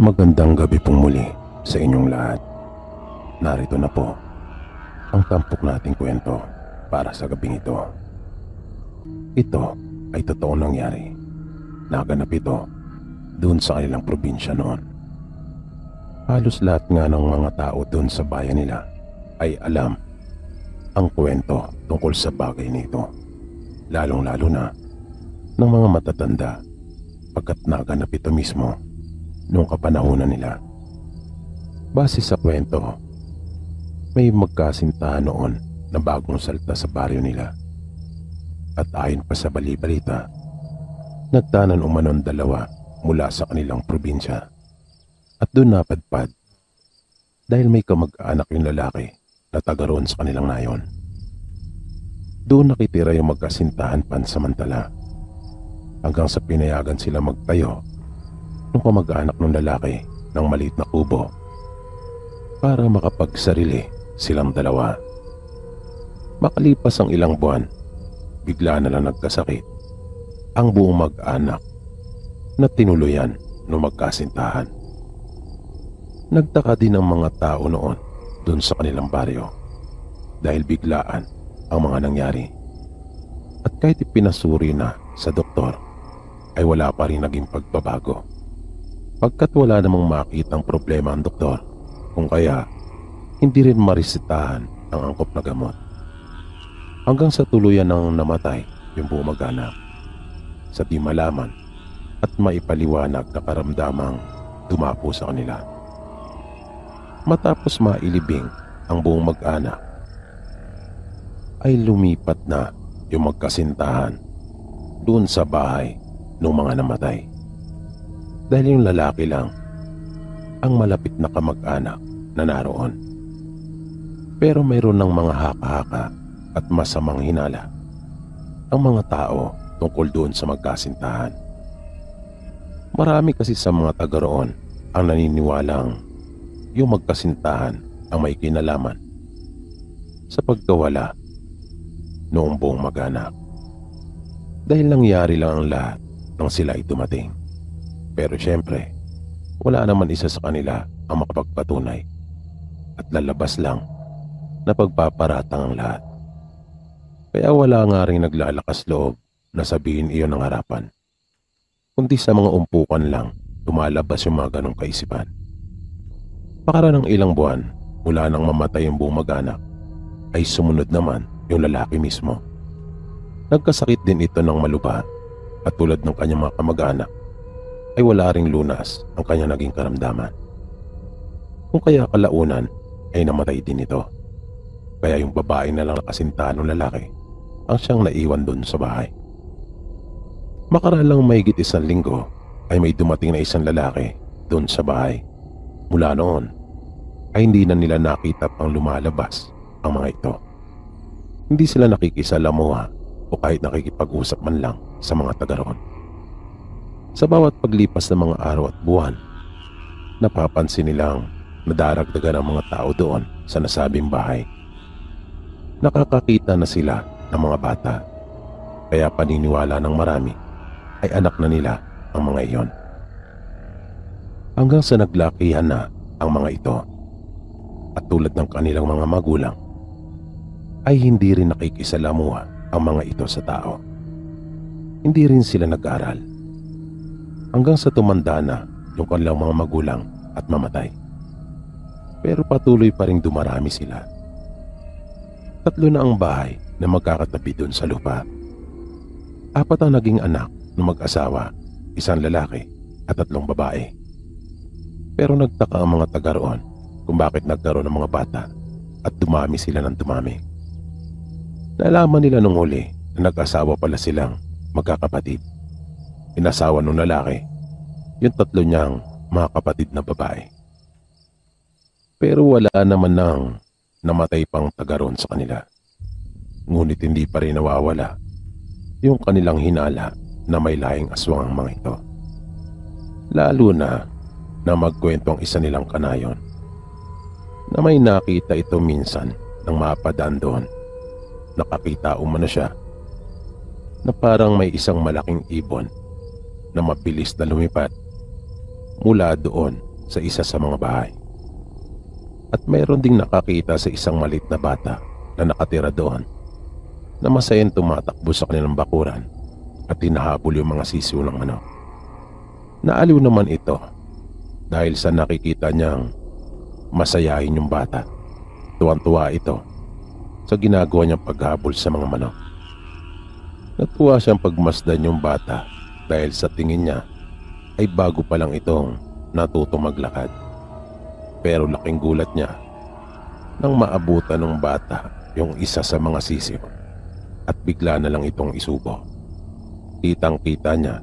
Magandang gabi pong muli sa inyong lahat. Narito na po ang tampok nating kwento para sa gabing ito. Ito ay totoong nangyari. Naganap ito doon sa kanilang probinsya noon. Halos lahat nga ng mga tao doon sa bayan nila ay alam ang kwento tungkol sa bagay nito. Lalong-lalo na ng mga matatanda pagkat naganap ito mismo noong kapanahunan nila. Base sa kwento, may magkasintahan noon na bagong salta sa baryo nila. At ayon pa sa bali-balita, nagtanan umanon dalawa mula sa kanilang probinsya. At doon napadpad dahil may kamag-anak yung lalaki na taga roon sa kanilang nayon. Doon nakitira yung magkasintahan pansamantala hanggang sa pinayagan sila magtayo nung kamag-anak ng lalaki ng maliit na kubo para makapagsarili silang dalawa. Makalipas ang ilang buwan, bigla na lang nagkasakit ang buong mag-anak na tinuluyan ng magkasintahan. Nagtaka din ang mga tao noon dun sa kanilang baryo dahil biglaan ang mga nangyari. At kahit ipinasuri na sa doktor ay wala pa rin naging pagbabago. Pagkat wala namang makitang problema ang doktor, kung kaya hindi rin marisitahan ang angkop na gamot. Hanggang sa tuluyan nang namatay yung buong mag-anak sa di malaman at maipaliwanag na karamdamang dumapo sa kanila. Matapos mailibing ang buong mag-anak, ay lumipat na yung magkasintahan doon sa bahay ng mga namatay. Dahil yung lalaki lang ang malapit na kamag-anak na naroon. Pero mayroon ng mga haka-haka at masamang hinala ang mga tao tungkol doon sa magkasintahan. Marami kasi sa mga taga roon ang naniniwalang yung magkasintahan ang may kinalaman sa pagkawala noong buong mag-anak. Dahil nangyari lang ang lahat nang sila ay dumating. Pero syempre, wala naman isa sa kanila ang makapagpatunay at lalabas lang na pagpaparatang ang lahat. Kaya wala nga rin naglalakas loob na sabihin iyon ng harapan. Kundi sa mga umpukan lang lumalabas yung mga ganong kaisipan. Pakaraan ng ilang buwan mula nang mamatay yung buong mag-anak ay sumunod naman yung lalaki mismo. Nagkasakit din ito ng malubha at tulad ng kanyang mga kamag-anak ay wala ring lunas ang kanya naging karamdaman. Kung kaya kalaunan ay namatay din ito. Kaya yung babae na lang nakasintahan ng lalaki ang siyang naiwan doon sa bahay. Makaraan lang mahigit 1 linggo ay may dumating na isang lalaki doon sa bahay. Mula noon ay hindi na nila nakita pang lumalabas ang mga ito. Hindi sila nakikisalamuha o kahit nakikipag-usap man lang sa mga taga roon. Sa bawat paglipas ng mga araw at buwan, napapansin nilang nadaragdagan ang mga tao doon sa nasabing bahay. Nakakakita na sila ng mga bata, kaya paniniwala ng marami ay anak na nila ang mga iyon. Hanggang sa naglakihan na ang mga ito at tulad ng kanilang mga magulang, ay hindi rin nakikisalamuha ang mga ito sa tao. Hindi rin sila nag-aral. Hanggang sa tumanda na yung kanilang mga magulang at mamatay. Pero patuloy pa rin dumarami sila. 3 na ang bahay na magkakatabi doon sa lupa. 4 ang naging anak ng mag-asawa, 1 lalaki at 3 babae. Pero nagtaka ang mga taga roon kung bakit nagkaroon ng mga bata at dumami sila ng dumami. Nalaman nila nung huli na nag-asawa pala silang magkakapatid. Inasawa ng lalaki yung 3 niyang mga kapatid na babae. Pero wala naman nang namatay pang taga roon sa kanila. Ngunit hindi pa rin nawawala yung kanilang hinala na may lahing aswang ang mga ito. Lalo na magkwento ang isa nilang kanayon na may nakita ito minsan nang mapadaan doon. Nakakita umano siya na parang may isang malaking ibon na mabilis na lumipat mula doon sa isa sa mga bahay. At mayroon ding nakakita sa isang maliit na bata na nakatira doon na masayang tumatakbo sa kanilang bakuran at hinahabol yung mga sisiw ng manok. Naaliw naman ito dahil sa nakikita niyang masayahin yung bata. Tuwang-tuwa ito sa ginagawa niyang paghabol sa mga manok. Natuwa siyang pagmasdan yung bata dahil sa tingin niya ay bago pa lang itong natutong maglakad. Pero laking gulat niya nang maabutan ng bata yung isa sa mga sisiw at bigla na lang itong isubo. Kitang-kita niya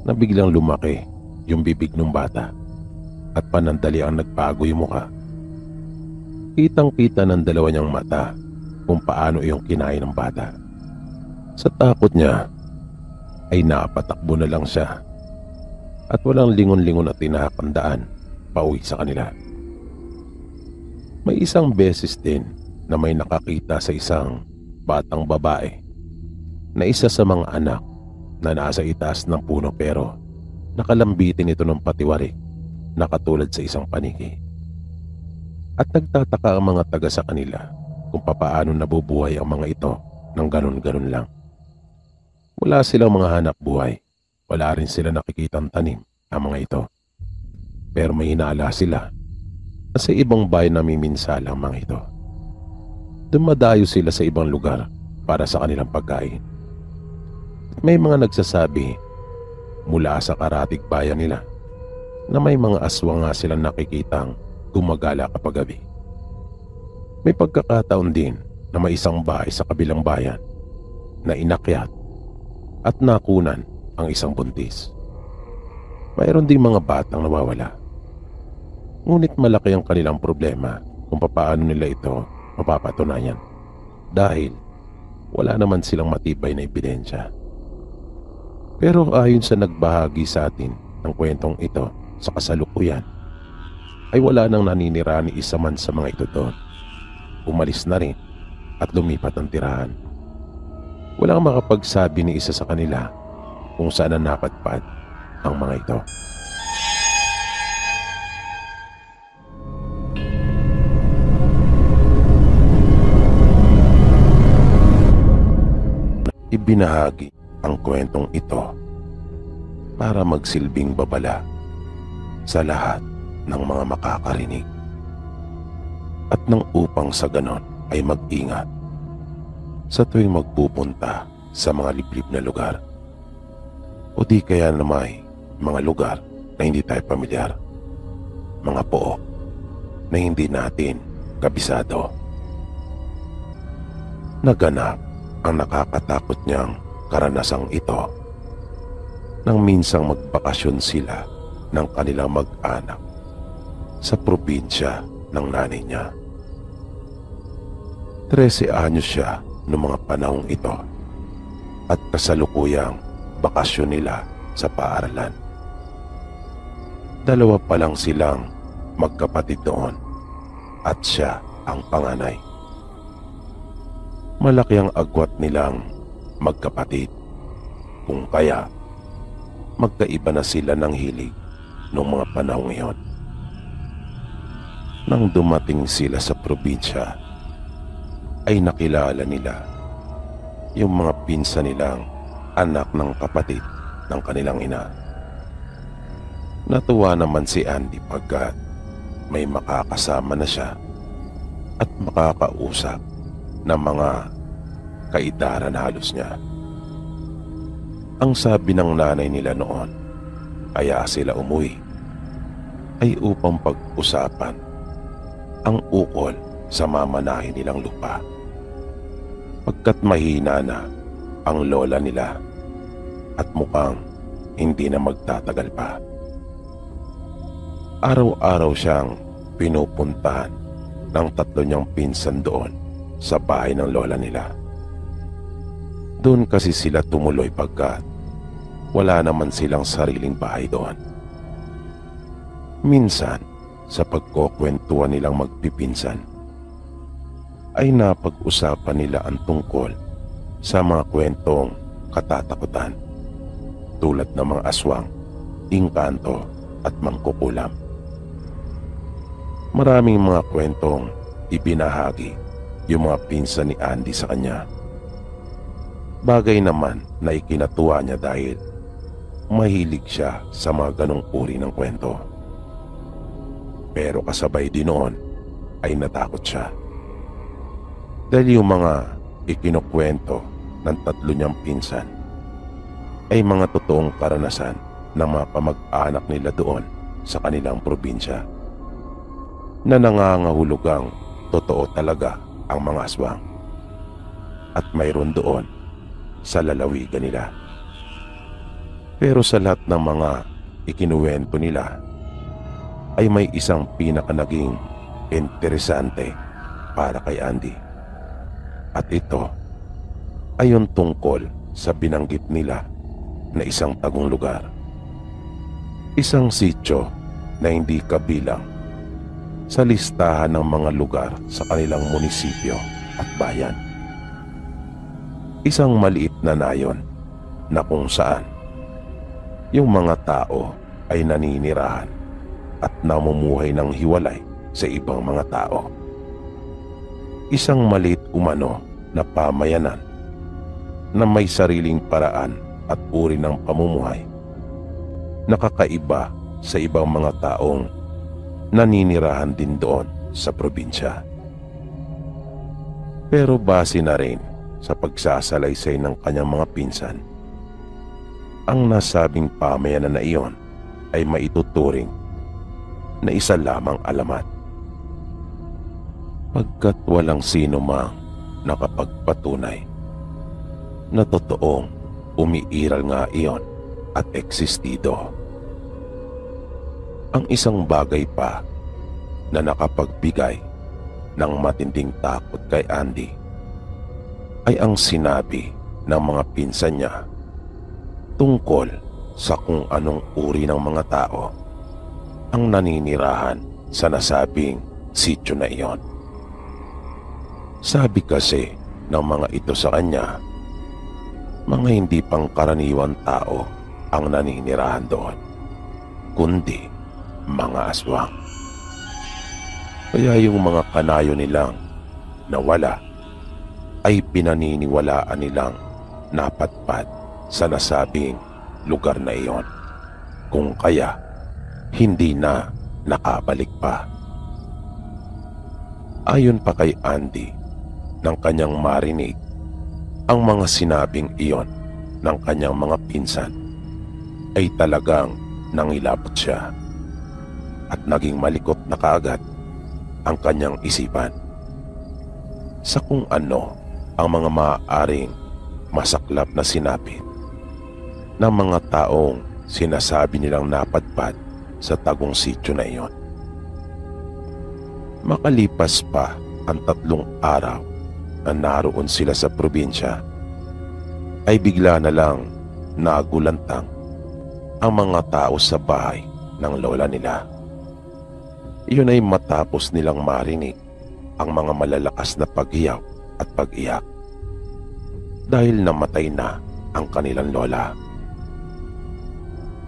na biglang lumaki yung bibig ng bata at panandali ang nagbago yung mukha. Kitang-kita ng dalawa niyang mata kung paano yung kinain ng bata. Sa takot niya ay napatakbo na lang siya at walang lingon-lingon at tinakandaan pauwi sa kanila. May isang beses din na may nakakita sa isang batang babae na isa sa mga anak na nasa itaas ng puno pero nakalambitin ito ng patiwari na katulad sa isang paniki. At nagtataka ang mga taga sa kanila kung papaano nabubuhay ang mga ito ng ganun-ganun lang. Wala silang mga hanap buhay, wala rin sila nakikitang tanim ang mga ito. Pero may hinala sila na sa ibang bayan namiminsala ang mga ito. Dumadayo sila sa ibang lugar para sa kanilang pagkain. At may mga nagsasabi mula sa karatig bayan nila na may mga aswang nga silang nakikitang gumagala kapag gabi. May pagkakataon din na may isang bahay sa kabilang bayan na inakyat at nakunan ang isang buntis. Mayroon ding mga batang nawawala. Ngunit malaki ang kanilang problema kung papaano nila ito mapapatunayan dahil wala naman silang matibay na ebidensya. Pero ayon sa nagbahagi sa atin ng kwentong ito sa kasalukuyan, ay wala nang naninira ni isa man sa mga ito doon. Umalis na rin at lumipat ang tirahan. Walang makapagsabi ni isa sa kanila kung saan na napadpad ang mga ito. Ibinahagi ang kwentong ito para magsilbing babala sa lahat ng mga makakarinig at nang upang sa ganon ay mag-ingat sa tuwing magpupunta sa mga liblib na lugar o di kaya na may mga lugar na hindi tayo pamilyar, mga pook na hindi natin kabisado. Naganap ang nakakatakot niyang karanasang ito nang minsang magbakasyon sila ng kanilang mag-anak sa probinsya ng nanay niya. 13 anyos siya noong mga panahong ito at kasalukuyang bakasyon nila sa paaralan. 2 pa lang silang magkapatid noon at siya ang panganay. Malaki ang agwat nilang magkapatid, kung kaya magkaiba na sila ng hilig noong mga panahong iyon. Nang dumating sila sa probinsya, ay nakilala nila yung mga pinsan nilang anak ng kapatid ng kanilang ina. Natuwa naman si Andy pagkat may makakasama na siya at makakausap ng mga kaedaran halos niya. Ang sabi ng nanay nila noon, kaya sila umuwi, ay upang pag-usapan ang ukol sa mamanahin nilang lupa. Pagkat mahina na ang lola nila at mukhang hindi na magtatagal pa. Araw-araw siyang pinupuntahan ng 3 niyang pinsan doon sa bahay ng lola nila. Doon kasi sila tumuloy pagkat wala naman silang sariling bahay doon. Minsan, sa pagkukwentuhan nilang magpipinsan, ay napag-usapan nila ang tungkol sa mga kwentong katatakutan tulad ng mga aswang, engkanto at mangkukulam. Maraming mga kwentong ibinahagi yung mga pinsan ni Andy sa kanya. Bagay naman na ikinatuwa niya dahil mahilig siya sa mga ganong uri ng kwento. Pero kasabay din noon ay natakot siya. Dahil yung mga ikinukwento ng tatlo niyang pinsan ay mga totoong karanasan ng mga kamag-anak nila doon sa kanilang probinsya, na nangangahulugang totoo talaga ang mga aswang at mayroon doon sa lalawigan nila. Pero sa lahat ng mga ikinuwento nila ay may isang pinaka naging interesante para kay Andy, at ito ay yung tungkol sa binanggit nila na isang tagong lugar, isang sityo na hindi kabilang sa listahan ng mga lugar sa kanilang munisipyo at bayan. Isang maliit na nayon na kung saan yung mga tao ay naninirahan at namumuhay ng hiwalay sa ibang mga tao. Isang maliit umano na pamayanan na may sariling paraan at uri ng pamumuhay na kakaiba sa ibang mga taong naninirahan din doon sa probinsya. Pero base na rin sa pagsasalaysay ng kanyang mga pinsan, ang nasabing pamayanan na iyon ay maituturing na isa lamang alamat, pagkat walang sino mang nakapagpatunay na totoong umiiral nga iyon at existido. Ang isang bagay pa na nakapagbigay ng matinding takot kay Andy ay ang sinabi ng mga pinsan niya tungkol sa kung anong uri ng mga tao ang naninirahan sa nasabing sityo na iyon. Sabi kasi ng mga ito sa kanya, mga hindi pangkaraniwan tao ang naninirahan doon, kundi mga aswang. Kaya yung mga kanayo nilang nawala ay pinaniniwalaan nilang napadpad sa nasabing lugar na iyon, kung kaya hindi na nakabalik pa. Ayon pa kay Andy, nang kanyang marinig ang mga sinabing iyon ng kanyang mga pinsan, ay talagang nangilabot siya at naging malikot na kaagad ang kanyang isipan sa kung ano ang mga maaaring masaklap na sinapit ng mga taong sinasabi nilang napadpad sa tagong sityo na iyon. Makalipas pa ang 3 araw na naroon sila sa probinsya, ay bigla na lang nagulantang ang mga tao sa bahay ng lola nila. Iyon ay matapos nilang marinig ang mga malalakas na paghiyaw at pag-iyak dahil namatay na ang kanilang lola.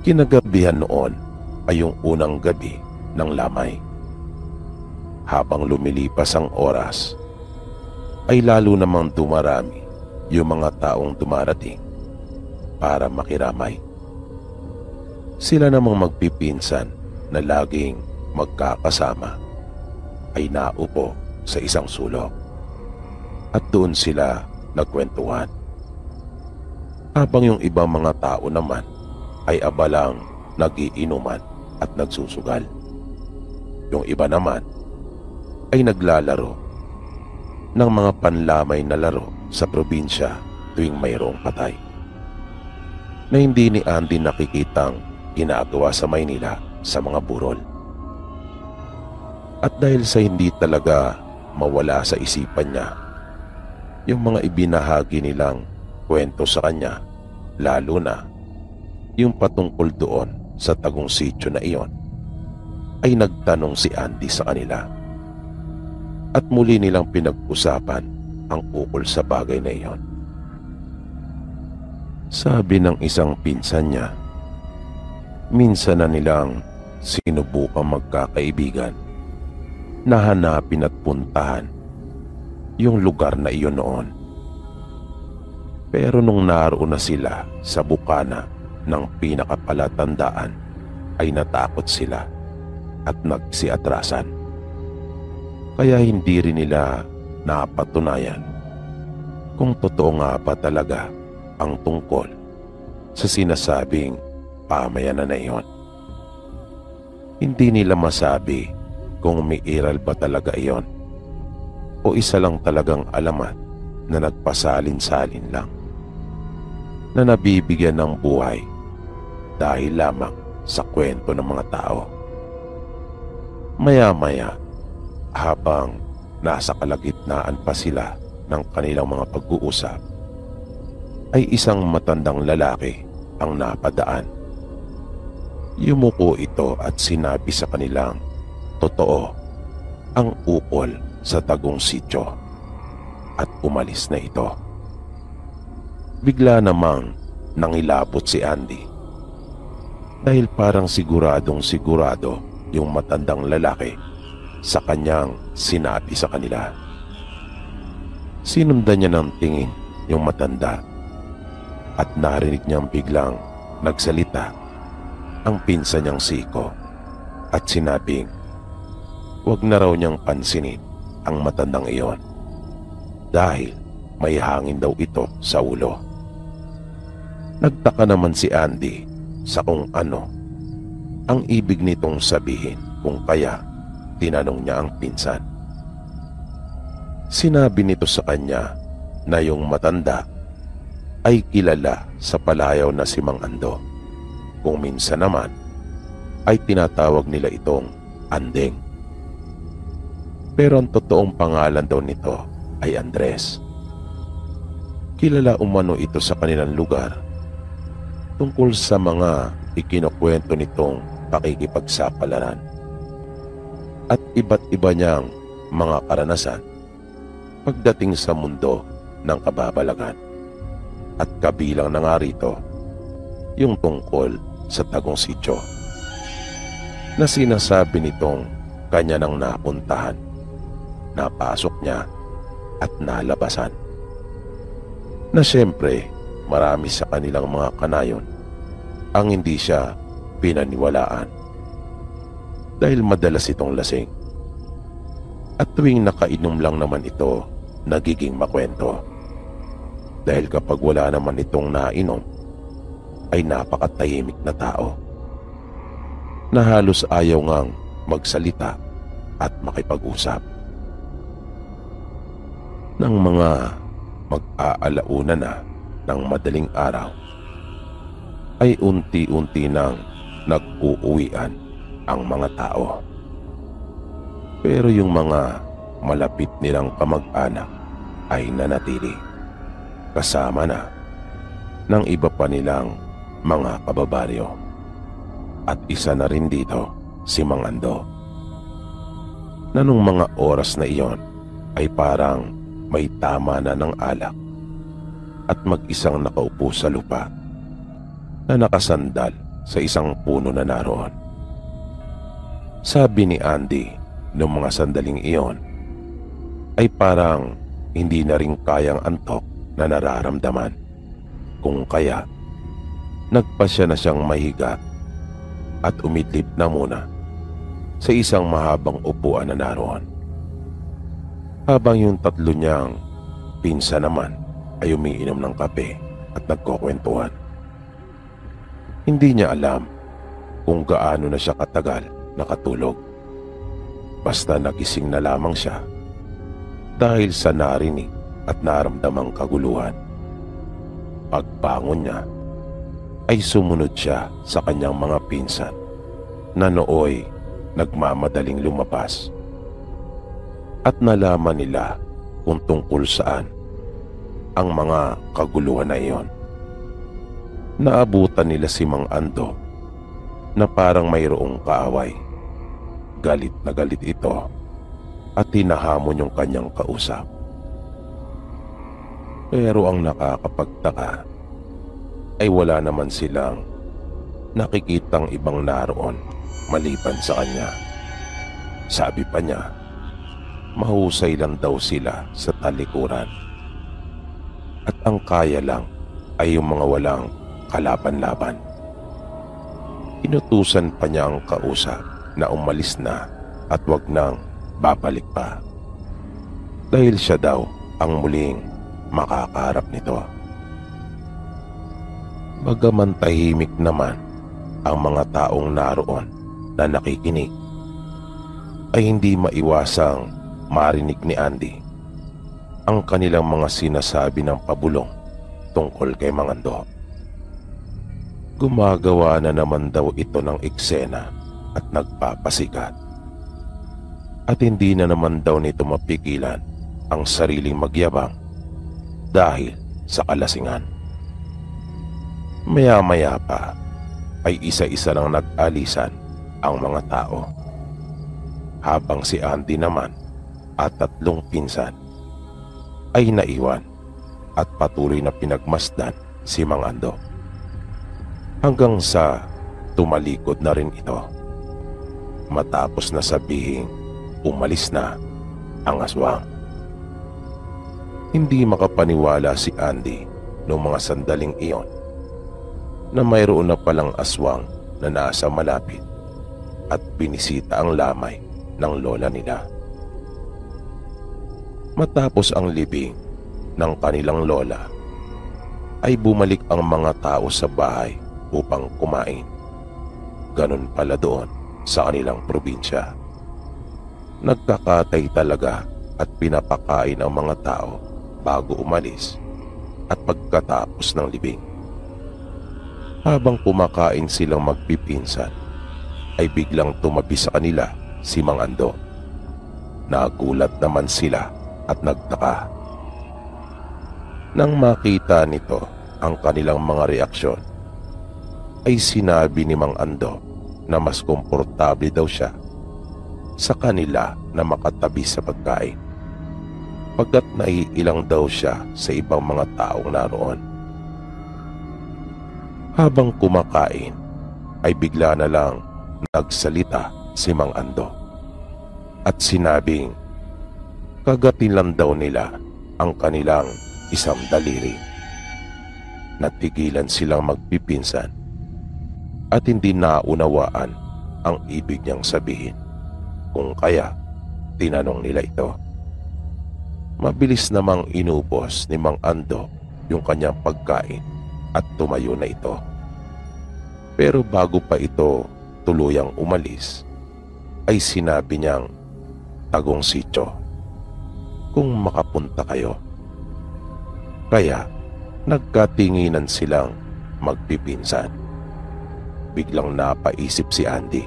Kinagabihan noon ay yung unang gabi ng lamay. Habang lumilipas ang oras, ay lalo namang dumarami yung mga taong dumarating para makiramay. Sila namang magpipinsan na laging magkakasama ay naupo sa isang sulok at doon sila nagkwentuhan, habang yung ibang mga tao naman ay abalang nagiinuman at nagsusugal. Yung iba naman ay naglalaro ng mga panlamay na laro sa probinsya tuwing mayroong patay, na hindi ni Andy nakikitang ginagawa sa Maynila sa mga burol. At dahil sa hindi talaga mawala sa isipan niya yung mga ibinahagi nilang kwento sa kanya, lalo na yung patungkol doon sa tagong sityo na iyon, ay nagtanong si Andy sa kanila at muli nilang pinag-usapan ang ukol sa bagay na iyon. Sabi ng isang pinsan niya, minsan na nilang sinubukang magkakaibigan na hanapin at puntahan yung lugar na iyon noon. Pero nung naroon na sila sa bukana ng pinakapalatandaan ay natakot sila at nagsiatrasan. Kaya hindi rin nila napatunayan kung totoo nga ba talaga ang tungkol sa sinasabing pamayanan na iyon. Hindi nila masabi kung may iral ba talaga iyon o isa lang talagang alamat na nagpasalin-salin lang, na nabibigyan ng buhay dahil lamang sa kwento ng mga tao. Maya-maya, habang nasa kalagitnaan pa sila ng kanilang mga pag-uusap, ay isang matandang lalaki ang napadaan. Yumuko ito at sinabi sa kanilang totoo ang ukol sa tagong sityo at umalis na ito. Bigla namang nangilabot si Andy dahil parang siguradong sigurado yung matandang lalaki sa kanyang sinabi sa kanila. Sinundan niya ng tingin yung matanda at narinig niyang biglang nagsalita ang pinsan niyang Siko at sinabing wag na raw niyang pansinin ang matandang iyon dahil may hangin daw ito sa ulo. Nagtaka naman si Andy sa kung ano ang ibig nitong sabihin, kung kaya tinanong niya ang pinsan. Sinabi nito sa kanya na yung matanda ay kilala sa palayaw na si Mang Ando, kung minsan naman ay tinatawag nila itong Andeng. Pero ang totoong pangalan daw nito ay Andres. Kilala umano ito sa kanilang lugar tungkol sa mga ikinukwento nitong pakikipagsapalaran at iba't iba niyang mga karanasan pagdating sa mundo ng kababalagan. At kabilang na nga rito yung tungkol sa tagong sityo na sinasabi nitong kanya nang napuntahan, napasok niya at nalabasan, na siyempre marami sa kanilang mga kanayon ang hindi siya pinaniwalaan dahil madalas itong lasing at tuwing nakainom lang naman ito nagiging makwento, dahil kapag wala naman itong nainom ay napakatahimik na tao na halos ayaw ngang magsalita at makipag-usap. Nang mga mag-aalauna na ng madaling araw ay unti-unti nang nag-uuwian ang mga tao. Pero yung mga malapit nilang kamag-anak ay nanatili, kasama na ng iba pa nilang mga kababaryo. At isa na rin dito si Mang Ando, na nung mga oras na iyon ay parang may tama na ng alak at mag-isang nakaupo sa lupa na nakasandal sa isang puno na naroon. Sabi ni Andy noong mga sandaling iyon ay parang hindi na rin kayang antok na nararamdaman, kung kaya nagpasya na siyang mahiga at umidlip na muna sa isang mahabang upuan na naroon, habang yung tatlo niyang pinsan naman ay umiinom ng kape at nagkukwentuhan. Hindi niya alam kung gaano na siya katagal nakatulog, basta nagising na lamang siya dahil sa narinig at naramdamang kaguluhan. Pagbangon niya ay sumunod siya sa kanyang mga pinsan na nooy nagmamadaling lumabas, at nalaman nila kung tungkol saan ang mga kaguluhan na iyon. Naabutan nila si Mang Ando na parang mayroong kaaway. Galit na galit ito at hinahamon yung kanyang kausap. Pero ang nakakapagtaka ay wala naman silang nakikitang ibang naroon maliban sa kanya. Sabi pa niya mahusay lang daw sila sa talikuran. At ang kaya lang ay yung mga walang kalaban-laban. Inutusan pa niya ang kausap na umalis na at wag nang babalik pa. Dahil siya daw ang muling makakaharap nito. Bagaman tahimik naman ang mga taong naroon na nakikinig, ay hindi maiwasang marinig ni Andy ang kanilang mga sinasabi ng pabulong tungkol kay Mang Ando. Gumagawa na naman daw ito ng eksena at nagpapasikat. At hindi na naman daw nito mapigilan ang sariling magyabang dahil sa kalasingan. Maya-maya pa ay isa-isa lang nag-alisan ang mga tao, habang si Andy naman at 3 pinsan ay naiwan at patuloy na pinagmasdan si Mang Ando, hanggang sa tumalikod na rin ito matapos na sabihing umalis na ang aswang. Hindi makapaniwala si Andy noong mga sandaling iyon na mayroon na palang aswang na nasa malapit at binisita ang lamay ng lola nila. Matapos ang libing ng kanilang lola, ay bumalik ang mga tao sa bahay upang kumain. Ganun pala doon sa kanilang probinsya. Nagkakatay talaga at pinapakain ang mga tao bago umalis at pagkatapos ng libing. Habang kumakain silang magpipinsan, ay biglang tumabi sa kanila si Mang Ando. Nagulat naman sila at nagtaka. Nang makita nito ang kanilang mga reaksyon, ay sinabi ni Mang Ando na mas komportable daw siya sa kanila na makatabi sa pagkain, pagkat naiilang daw siya sa ibang mga taong naroon. Habang kumakain, ay bigla na lang nagsalita si Mang Ando at sinabing kagatin lang daw nila ang kanilang isang daliri. Natigilan silang magpipinsan at hindi naunawaan ang ibig niyang sabihin, kung kaya tinanong nila ito. Mabilis namang inubos ni Mang Ando yung kanyang pagkain at tumayo na ito. Pero bago pa ito tuluyang umalis, ay sinabi niyang, "Tagong sityo, kung makapunta kayo." Kaya nagkatinginan silang magpipinsan. Biglang napaisip si Andy,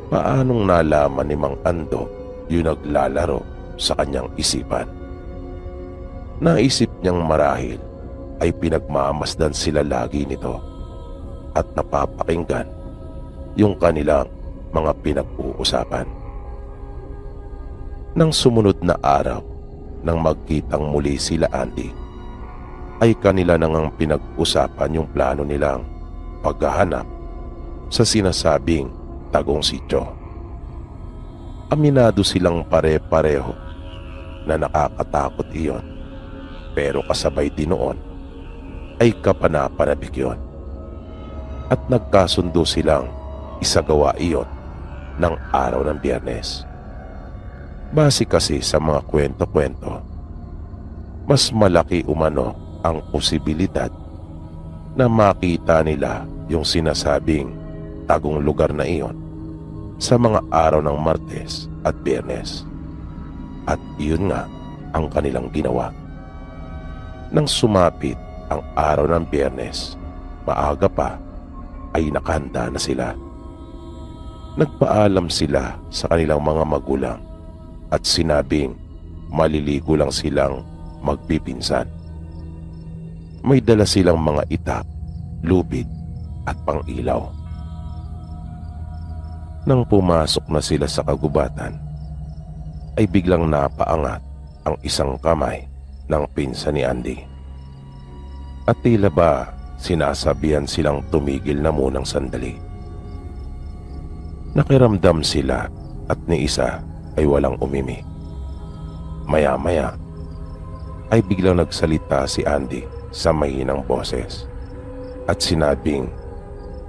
paanong nalaman ni Mang Ando yung naglalaro sa kanyang isipan? Naisip niyang marahil ay pinagmamasdan sila lagi nito at napapakinggan yung kanilang mga pinag-uusapan. Nang sumunod na araw, nang magkitang muli sila Andy, ay kanila nang pinag-usapan yung plano nilang paghahanap sa sinasabing tagong sityo. Aminado silang pare-pareho na nakakatakot iyon, pero kasabay din noon ay kapanapanabik yun. At nagkasundo silang isagawa iyon ng araw ng Biyernes. Base kasi sa mga kwento-kwento, mas malaki umano ang posibilidad na makita nila yung sinasabing tagong lugar na iyon sa mga araw ng Martes at Biyernes. At iyon nga ang kanilang ginawa. Nang sumapit ang araw ng Biyernes, maaga pa, ay nakahanda na sila. Nagpaalam sila sa kanilang mga magulang at sinabing maliligo lang silang magpipinsan. May dala silang mga itak, lubid at pang-ilaw. Nang pumasok na sila sa kagubatan, ay biglang napaangat ang isang kamay ng pinsan ni Andy. At tila ba sinasabihan silang tumigil na munang sandali. Nakiramdam sila at ni isa ay walang umimik. Maya-maya ay biglang nagsalita si Andy sa mahinang boses at sinabing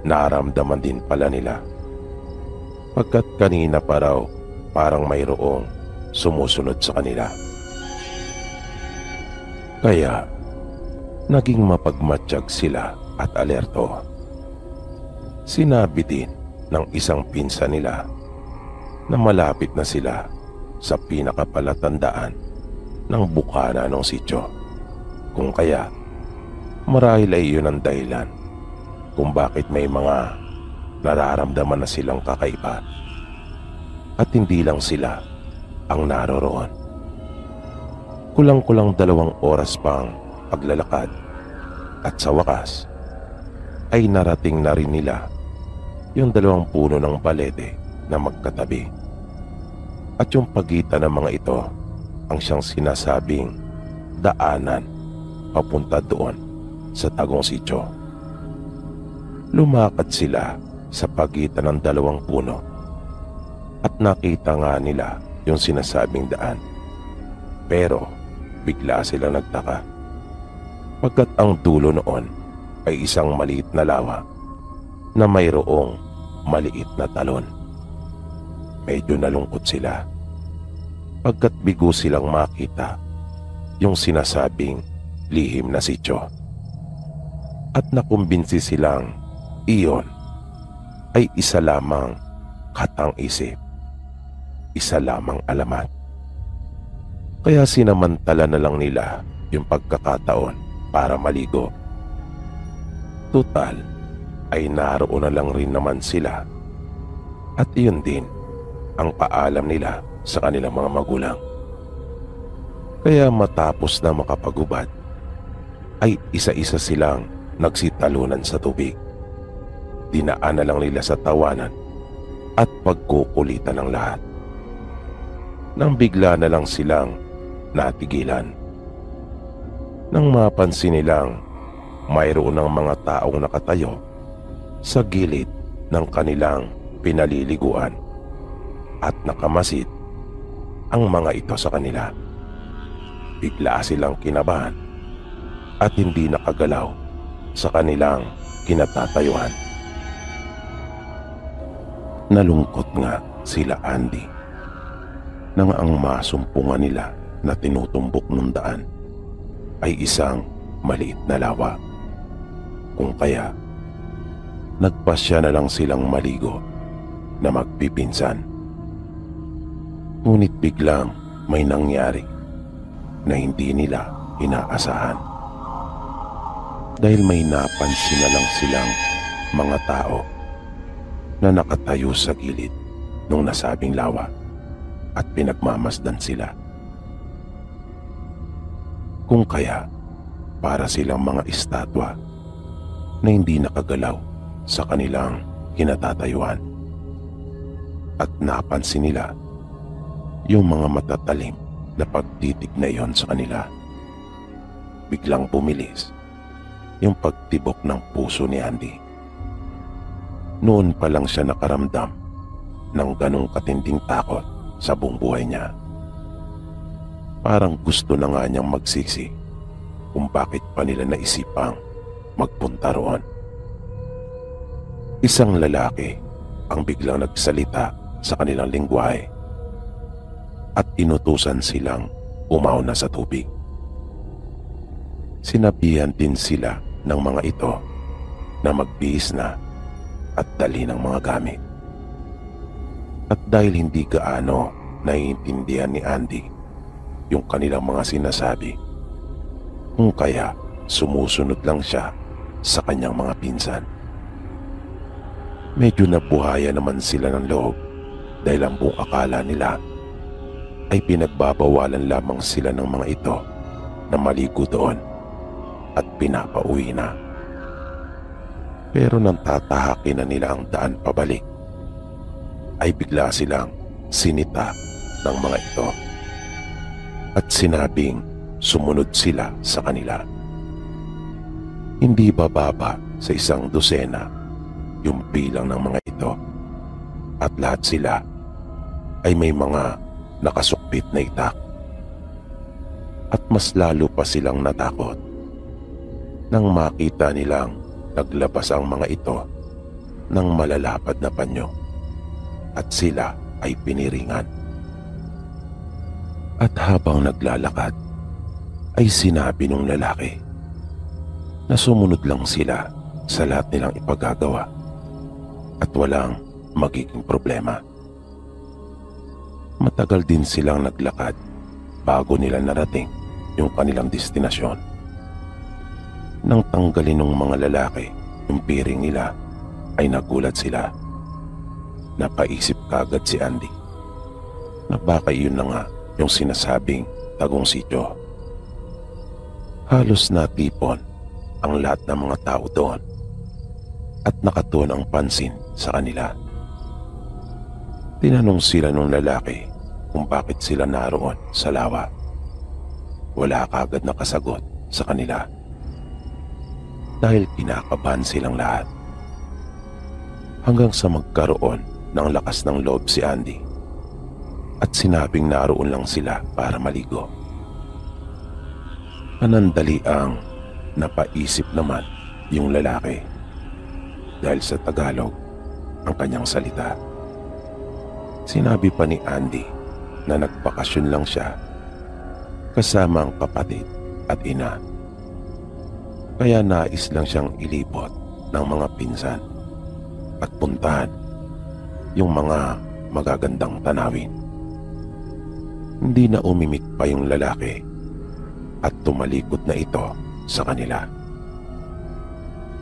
naramdaman din pala nila. Pagkat kanina pa raw parang mayroong sumusunod sa kanila. Kaya naging mapagmatsyag sila at alerto. Sinabi din ng isang pinsan nila na malapit na sila sa pinakapalatandaan ng bukana ng sityo. Kung kaya, marahil ay iyon ang dahilan kung bakit may mga nararamdaman na silang kakaiba at hindi lang sila ang naroroon. Kulang-kulang 2 oras pang paglalakad at sa wakas ay narating na rin nila yung 2 puno ng balete na magkatabi. At yung pagitan ng mga ito ang siyang sinasabing daanan papunta doon sa tagong sityo. Lumakad sila sa pagitan ng 2 puno at nakita nga nila yung sinasabing daan. Pero bigla silang nagtaka pagkat ang dulo noon ay isang maliit na lawa na mayroong maliit na talon. Medyo nalungkot sila pagkat bigo silang makita yung sinasabing lihim na sityo. At nakumbinsi silang iyon ay isa lamang katang-isip, isa lamang alamat. Kaya sinamantala na lang nila yung pagkakataon para maligo. Tutal ay naroon na lang rin naman sila at iyon din ang paalam nila sa kanilang mga magulang. Kaya matapos na makapagubad ay isa-isa silang nagsitalunan sa tubig. Dinaan na lang nila sa tawanan at pagkukulitan ng lahat. Nang bigla na lang silang natigilan nang mapansin nilang mayroon ng mga taong nakatayo sa gilid ng kanilang pinaliliguan at nakamasid ang mga ito sa kanila. Bigla silang kinabahan at hindi nakagalaw sa kanilang kinatatayuan. Nalungkot nga sila Andy nang ang masumpungan nila na tinutumbok ng daan ay isang maliit na lawa. Kung kaya, nagpasya na lang silang maligo na magpipinsan. Ngunit biglang may nangyari na hindi nila inaasahan. Dahil may napansin na lang silang mga tao na nakatayo sa gilid ng nasabing lawa at pinagmamasdan sila. Kung kaya, para silang mga estatwa na hindi nakagalaw sa kanilang kinatatayuan. At napansin nila yung mga matatalim na pagtitig na iyon sa kanila. Biglang bumilis yung pagtibok ng puso ni Andy. Noon pa lang siya nakaramdam ng ganong katinding takot sa buong buhay niya. Parang gusto na nga niyang magsisi kung bakit pa nila naisipang magpunta roon. Isang lalaki ang biglang nagsalita sa kanilang lingwahe at inutusan silang umauna sa tubig. Sinabihan din sila ng mga ito na magbihis na at dali ng mga gamit. At dahil hindi gaano naiintindihan ni Andy yung kanilang mga sinasabi, kung kaya sumusunod lang siya sa kanyang mga pinsan. Medyo nabuhaya naman sila ng loob dahil ang buong akala nila ay pinagbabawalan lamang sila ng mga ito na maligo doon at pinapauwi na. Pero nang tatahakin na nila ang daan pabalik, ay bigla silang sinita ng mga ito at sinabing sumunod sila sa kanila. Hindi bababa sa 100 yung bilang ng mga ito at lahat sila ay may mga nakasukbit na itak at mas lalo pa silang natakot nang makita nilang naglabas ang mga ito ng malalapad na panyo at sila ay piniringan. At habang naglalakad ay sinabi ng lalaki na sumunod lang sila sa lahat nilang ipagagawa at walang magiging problema. Matagal din silang naglakad bago nila narating yung kanilang destinasyon. Nang tanggalin ng mga lalaki yung piring nila ay nagulat sila. Napaisip kagad si Andy na baka yun na nga yung sinasabing tagong sityo. Halos natipon ang lahat ng mga tao doon at nakatuon ang pansin sa kanila. Tinanong sila ng lalaki kung bakit sila naroon sa lawa. Wala kagad na kasagot sa kanila dahil kinakabahan silang lahat. Hanggang sa magkaroon ng lakas ng loob si Andy at sinabing naroon lang sila para maligo. Panandaliang napaisip naman yung lalaki dahil sa Tagalog ang kanyang salita. Sinabi pa ni Andy na nagbakasyon lang siya kasama ang kapatid at ina. Kaya nais lang siyang ilibot ng mga pinsan at puntahan yung mga magagandang tanawin. Hindi na umimik pa yung lalaki at tumalikod na ito sa kanila.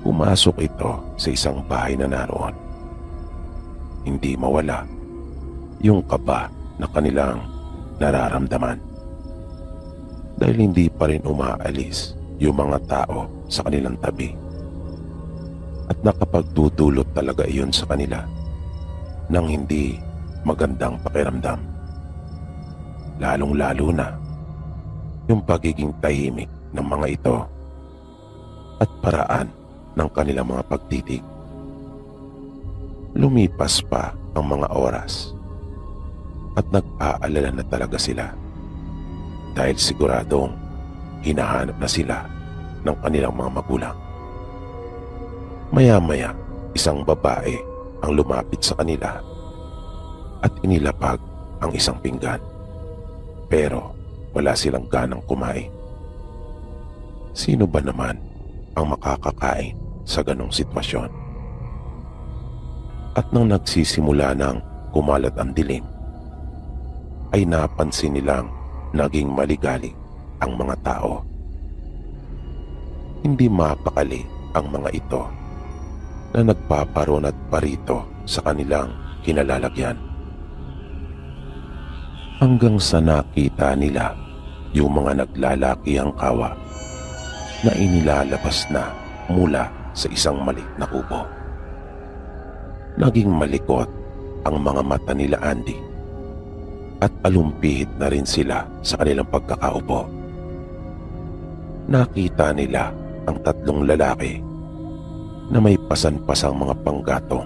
Pumasok ito sa isang bahay na naroon. Hindi mawala yung kaba na kanilang nararamdaman dahil hindi pa rin umaalis yung mga tao sa kanilang tabi at nakapagdudulot talaga iyon sa kanila ng hindi magandang pakiramdam. Lalong-lalo na yung pagiging tahimik ng mga ito at paraan ng kanilang mga pagtitig. Lumipas pa ang mga oras at nag-aalala na talaga sila dahil siguradong hinahanap na sila ng kanilang mga magulang. Maya-maya, isang babae ang lumapit sa kanila at inilapag ang isang pinggan. Pero wala silang ganang kumain. Sino ba naman ang makakakain sa ganong sitwasyon? At nang nagsisimula ng kumalat ang dilim, ay napansin nilang naging maligalig ang mga tao. Hindi mapakali ang mga ito na nagpaparoon at parito sa kanilang kinalalagyan. Hanggang sa nakita nila yung mga naglalakihang kawa na inilalabas na mula sa isang maliit na kubo. Naging malikot ang mga mata nila Andy at alumpihit na rin sila sa kanilang pagkakaupo. Nakita nila ang tatlong lalaki na may pasan-pasang mga panggatong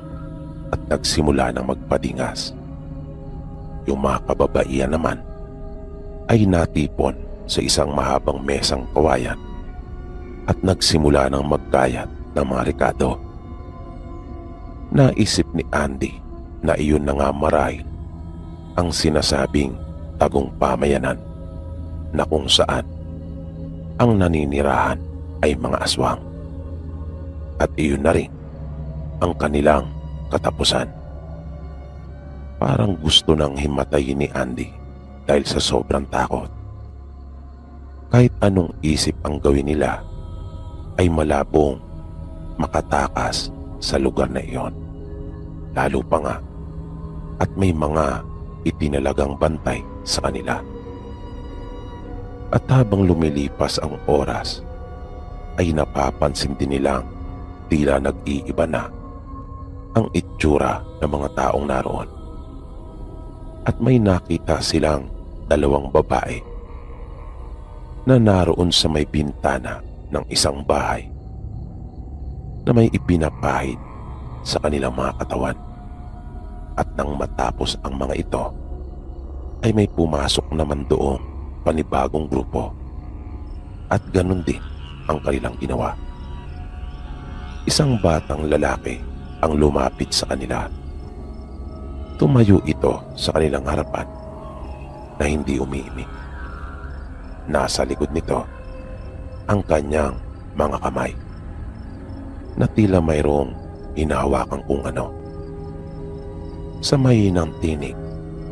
at nagsimula ng magpadingas. Yung mga kababaihan naman ay natipon sa isang mahabang mesang kawayan at nagsimula ng magkayat ng mga rekado. Naisip ni Andy na iyon na nga marahil ang sinasabing tagong pamayanan na kung saan ang naninirahan ay mga aswang. At iyon na rin ang kanilang katapusan. Parang gusto nang himatayin ni Andy dahil sa sobrang takot. Kahit anong isip ang gawin nila ay malabong makatakas sa lugar na iyon. Lalo pa nga at may mga itinalagang bantay sa kanila. At habang lumilipas ang oras ay napapansin din nilang tila nag-iiba na ang itsura ng mga taong naroon. At may nakita silang dalawang babae na naroon sa may bintana ng isang bahay na may ipinapahid sa kanilang mga katawan. At nang matapos ang mga ito ay may pumasok naman doong panibagong grupo at ganun din ang kanilang ginawa. Isang batang lalaki ang lumapit sa kanila. Tumayo ito sa kanilang harapan na hindi umiimik. Nasa likod nito ang kanyang mga kamay na tila mayroong hinahawakan kung ano. Sa mahinang tinig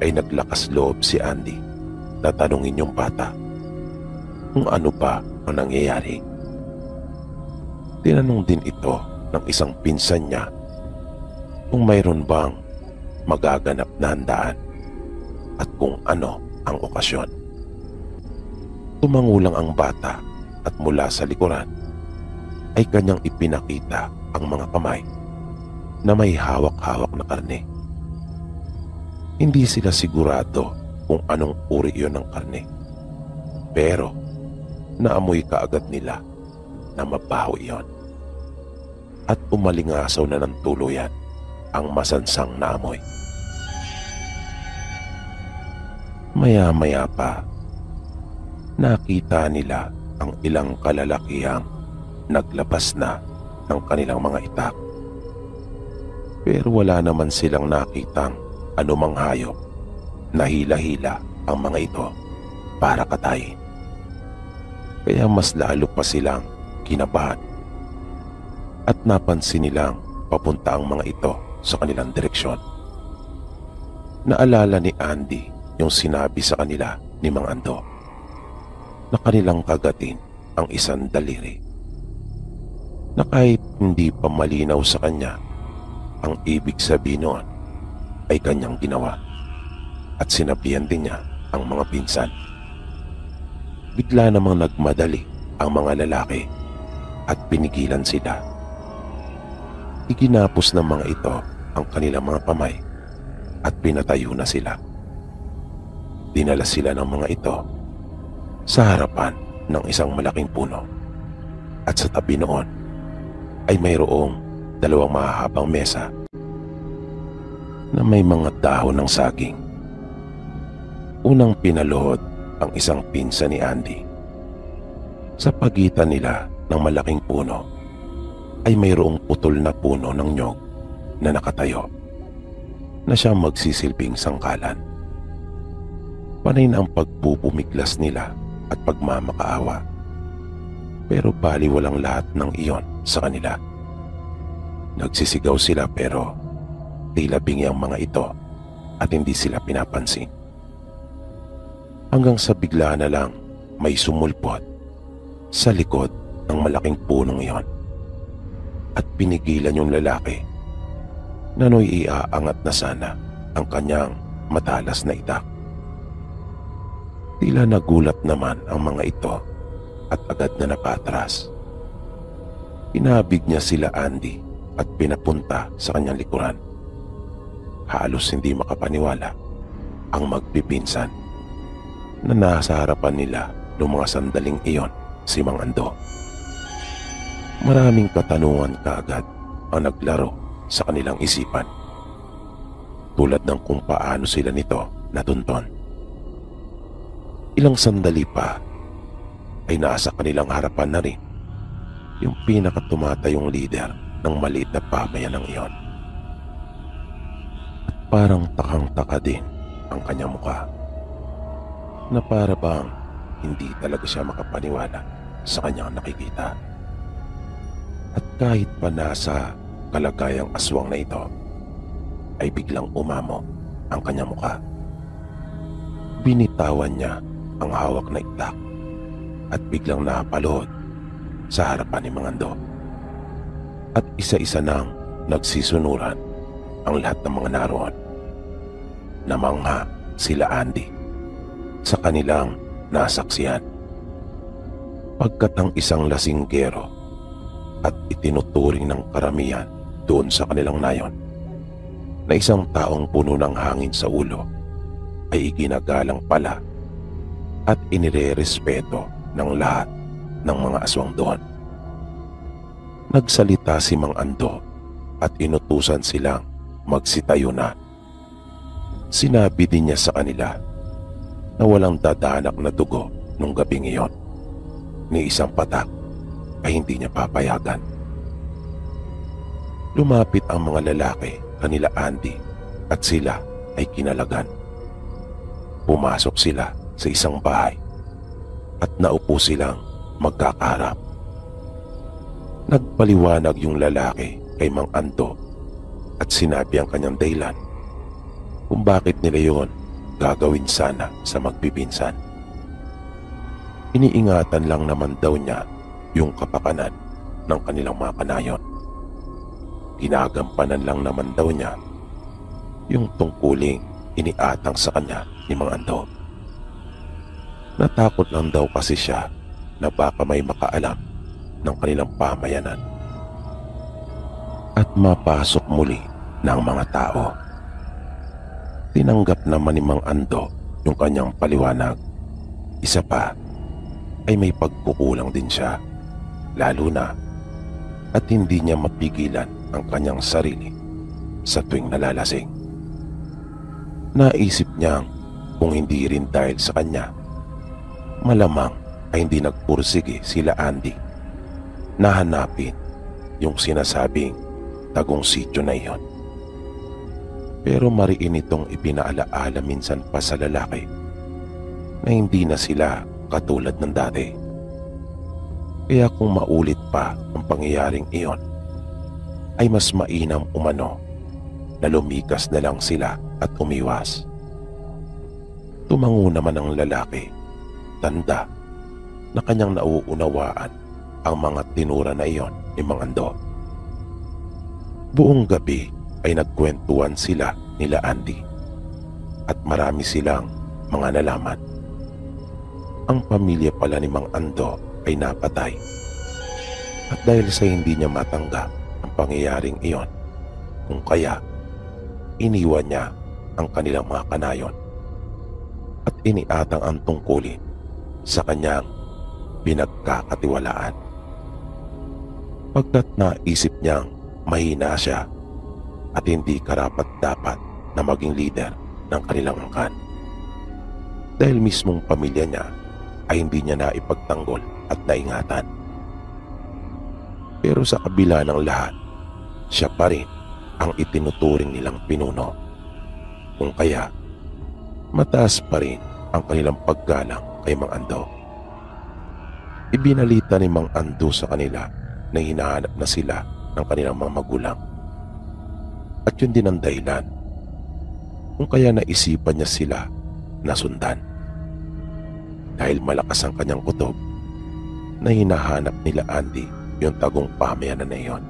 ay naglakas loob si Andy na tanungin yung bata kung ano ba ang nangyayari. Tinanong din ito ng isang pinsan niya kung mayroon bang magaganap na handaan at kung ano ang okasyon. Tumangulang ang bata at mula sa likuran ay kanyang ipinakita ang mga kamay na may hawak-hawak na karne. Hindi sila sigurado kung anong uri iyon ng karne, pero naamoy kaagad nila na mabaho iyon at umalingasaw na ng tuluyan ang masansang na amoy. Maya-maya pa, nakita nila ang ilang kalalakihang naglabas na ng kanilang mga itak. Pero wala naman silang nakitang anumang hayop na hila-hila ang mga ito para katayin. Kaya mas lalo pa silang kinabahan at napansin nilang papunta ang mga ito sa kanilang direksyon. Naalala ni Andy yung sinabi sa kanila ni Mang Ando na kanilang kagatin ang isang daliri, na kahit hindi pa malinaw sa kanya ang ibig sabihin noon ay kanyang ginawa, at sinabihan din niya ang mga pinsan. Bigla namang nagmadali ang mga lalaki at pinigilan sila. Iginapos ng mga ito ang kanilang mga kamay at pinatayo na sila. Dinala sila ng mga ito sa harapan ng isang malaking puno, at sa tabi noon ay mayroong dalawang mahahabang mesa na may mga dahon ng saging. Unang pinaluhod ang isang pinsan ni Andy. Sa pagitan nila ng malaking puno ay mayroong putol na puno ng nyog na nakatayo na siyang magsisilbing sangkalan. Panay na ang pagpupumiglas nila at pagmamakaawa, pero baliwalang lahat ng iyon sa kanila. Nagsisigaw sila pero tila bingi ang mga ito at hindi sila pinapansin. Hanggang sa bigla na lang may sumulpot sa likod ng malaking punong iyon at pinigilan yung lalaki na no'y iaangat na sana ang kanyang matalas na itak. Tila nagulat naman ang mga ito at agad na napatras. Pinabig niya sila Andy at pinapunta sa kanyang likuran. Halos hindi makapaniwala ang magpipinsan na nasa harapan nila noong mga sandaling iyon si Mang Ando. Maraming katanungan kaagad ang naglaro sa kanilang isipan, tulad ng kung paano sila nito natunton. Ilang sandali pa ay nasa kanilang harapan na rin yung pinakatumatayong leader ng maliit na pamayanang iyon. At parang takang-taka din ang kanyang mukha, na para bang hindi talaga siya makapaniwala sa kanyang nakikita. At kahit pa nasa kalagayang aswang na ito, ay biglang umamo ang kanyang mukha. Binitawan niya ang hawak na itak at biglang napalod sa harapan ni Mang Ando. At isa-isa nang nagsisunuran ang lahat ng mga naroon. Namangha sila Andy sa kanilang nasaksihan, pagkat ang isang lasinggero at itinuturing ng karamihan doon sa kanilang nayon na isang taong puno ng hangin sa ulo ay iginagalang pala at inirerespeto ng lahat ng mga aswang doon. Nagsalita si Mang Ando at inutusan silang magsitayo na. Sinabi din niya sa kanila na walang dadanak na dugo nung gabing iyon, ni isang patak ay hindi niya papayagan. Lumapit ang mga lalaki kanila Andy at sila ay kinalagan. Pumasok sila sa isang bahay at naupo silang magkakaharap. Nagpaliwanag yung lalaki kay Mang Ando at sinabi ang kanyang dahilan kung bakit nila yon gagawin sana sa magpipinsan. Iniingatan lang naman daw niya yung kapakanan ng kanilang mga kanayon. Ginagampanan lang naman daw niya yung tungkuling iniatang sa kanya ni Mang Ando. Natakot lang daw kasi siya na baka may makaalam ng kanilang pamayanan at mapasok muli ng mga tao. Tinanggap naman ni Mang Ando yung kanyang paliwanag. Isa pa ay may pagkukulang din siya, lalo na at hindi niya mapigilan ang kanyang sarili sa tuwing nalalasing. Naisip niyang kung hindi rin dahil sa kanya, malamang ay hindi nagpursige sila Andy na hanapin yung sinasabing tagong sityo na iyon. Pero mariin itong ipinaalaala minsan pa sa lalaki na hindi na sila katulad ng dati. Kaya kung maulit pa ang pangyayaring iyon, ay mas mainam umano na lumikas na lang sila at umiwas. Tumango naman ang lalaki, tanda na kanyang nauunawaan ang mga tinura na iyon ni Mang Ando. Buong gabi ay nagkwentuhan sila nila Andy at marami silang mga nalaman. Ang pamilya pala ni Mang Ando ay napatay at dahil sa hindi niya matanggap ang pangyayaring iyon, kung kaya iniwan niya ang kanilang mga kanayon at iniatang ang tungkulin sa kanyang pinagkakatiwalaan. Pagkat naisip niyang mahina siya at hindi karapat-dapat na maging leader ng kanilang angkan. Dahil mismong pamilya niya ay hindi niya naipagtanggol at naingatan. Pero sa kabila ng lahat, siya pa rin ang itinuturing nilang pinuno. Kung kaya, mataas pa rin ang kanilang paggalang kay Mang Ando. Ibinalita ni Mang Ando sa kanila na hinahanap na sila ng kanilang mga magulang. At yun din ang dahilan kung kaya naisipan niya sila na sundan. Dahil malakas ang kanyang kutob na hinahanap nila Andy yung tagong pamayanan na iyon.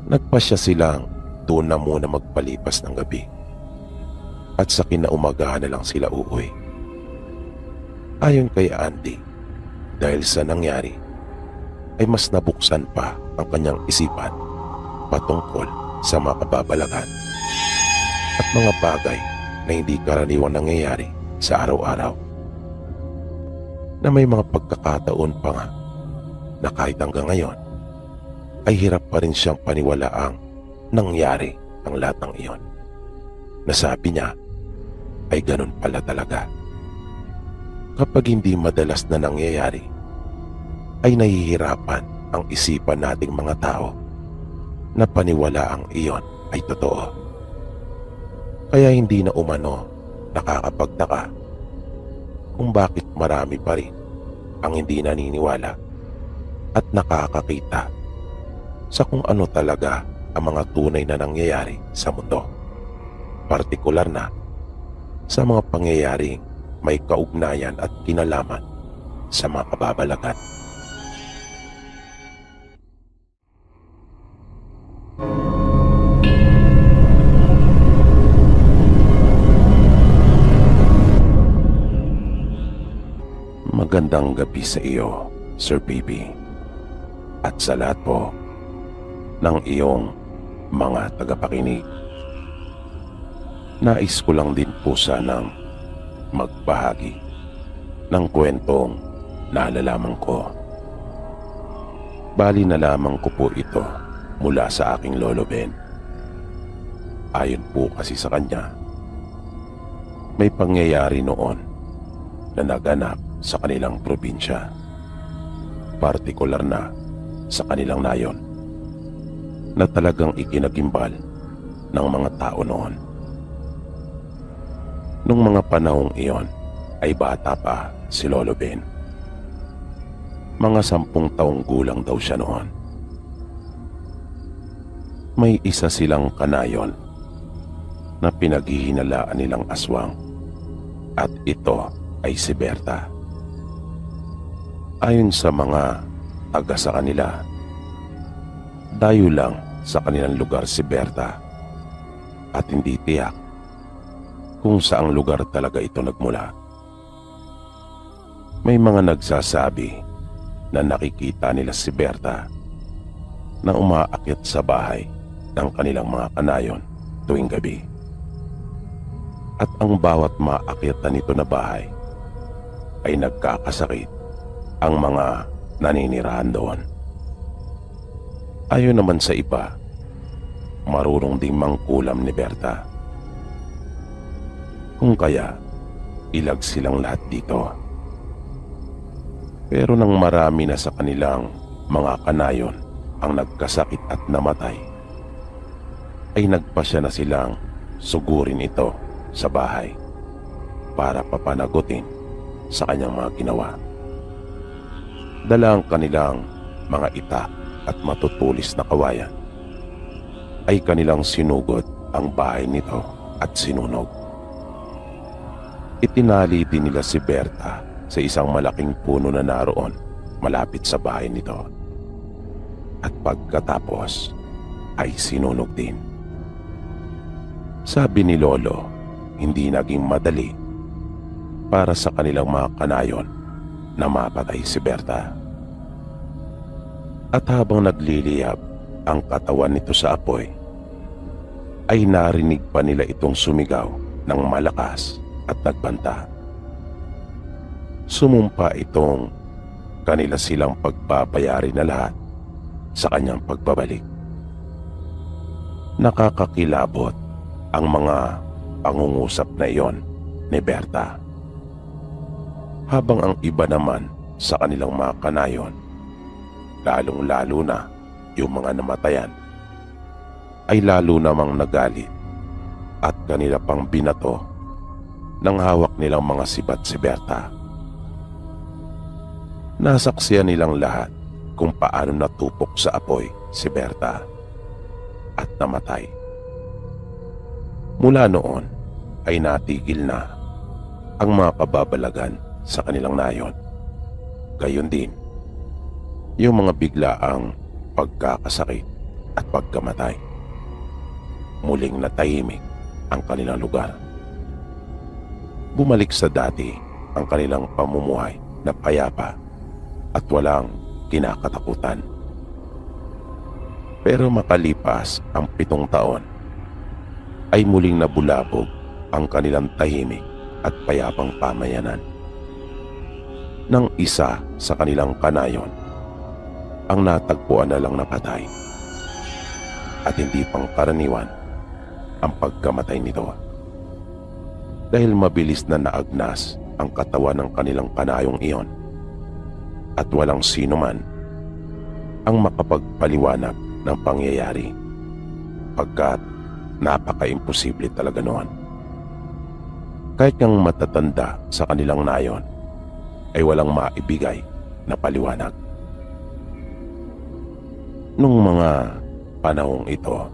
Nagpasya silang doon na muna magpalipas ng gabi at sa kinaumagahan na lang sila uuwi. Ayon kay Andy, dahil sa nangyari ay mas nabuksan pa ang kanyang isipan patungkol sa mga kababalagan at mga bagay na hindi karaniwang nangyayari sa araw-araw. Na may mga pagkakataon pa nga na kahit hanggang ngayon ay hirap pa rin siyang paniwalaang nangyari ang lahat ng iyon. Nasabi niya ay ganun pala talaga. Kapag hindi madalas na nangyayari, ay nahihirapan ang isipan nating mga tao na paniwalaang iyon ay totoo. Kaya hindi na umano nakakapagtaka kung bakit marami pa rin ang hindi naniniwala at nakakakita sa kung ano talaga ang mga tunay na nangyayari sa mundo. Partikular na sa mga pangyayaring may kaugnayan at kinalaman sa mga kababalagan. Magandang gabi sa iyo, Sir Baby, at sa lahat po ng iyong mga tagapakinig. Nais ko lang din po sanang magbahagi ng kwentong nalalaman ko. Bali nalaman ko po ito mula sa aking lolo Ben. Ayon po kasi sa kanya, may pangyayari noon na naganap sa kanilang probinsya, partikular na sa kanilang nayon, na talagang ikinagimbal ng mga tao noon. Nung mga panahong iyon ay bata pa si Lolo Ben. Mga 10 taong gulang daw siya noon. May isa silang kanayon na pinaghihinalaan nilang aswang, at ito ay si Berta. Ayon sa mga taga sa kanila, dayo lang sa kanilang lugar si Berta at hindi tiyak kung saang lugar talaga ito nagmula. May mga nagsasabi na nakikita nila si Berta na umaakyat sa bahay ng kanilang mga kanayon tuwing gabi. At ang bawat maakyatan nito na bahay ay nagkakasakit ang mga naninirahan doon. Ayon naman sa iba, marunong ding mangkulam ni Berta. Kung kaya, ilag silang lahat dito. Pero nang marami na sa kanilang mga kanayon ang nagkasakit at namatay, ay nagpasya na silang sugurin ito sa bahay para papanagutin sa kanyang mga ginawa. Dala ang kanilang mga itak at matutulis na kawayan, ay kanilang sinugod ang bahay nito at sinunog. Itinali din nila si Berta sa isang malaking puno na naroon malapit sa bahay nito, at pagkatapos ay sinunog din. Sabi ni Lolo, hindi naging madali para sa kanilang mga kanayon na mapatay si Berta. At habang nagliliyab ang katawan nito sa apoy, ay narinig pa nila itong sumigaw ng malakas at nagbanta. Sumumpa itong kanila silang pagbabayari na lahat sa kanyang pagbabalik. Nakakakilabot ang mga pangungusap na iyon ni Berta, habang ang iba naman sa kanilang mga kanayon, lalong-lalo na yung mga namatayan, ay lalo namang nagalit at kanila pang binato ng hawak nilang mga sibat si Berta. Nasaksiyan nilang lahat kung paano natupok sa apoy si Berta at namatay. Mula noon ay natigil na ang mga kababalagan sa kanilang nayon. Gayon din yung mga biglaang pagkakasakit at pagkamatay. Muling natahimik ang kanilang lugar. Bumalik sa dati ang kanilang pamumuhay na payapa at walang kinakatakutan. Pero makalipas ang 7 taon, ay muling nabulabog ang kanilang tahimik at payapang pamayanan. Nang isa sa kanilang kanayon ang natagpuan na lang napatay, at hindi pang karaniwan ang pagkamatay nito, dahil mabilis na naagnas ang katawan ng kanilang kanayong iyon, at walang sino man ang makapagpaliwanag ng pangyayari, pagkat napaka-imposible talaga noon. Kahit ang matatanda sa kanilang nayon ay walang maibigay na paliwanag. Nung mga panahong ito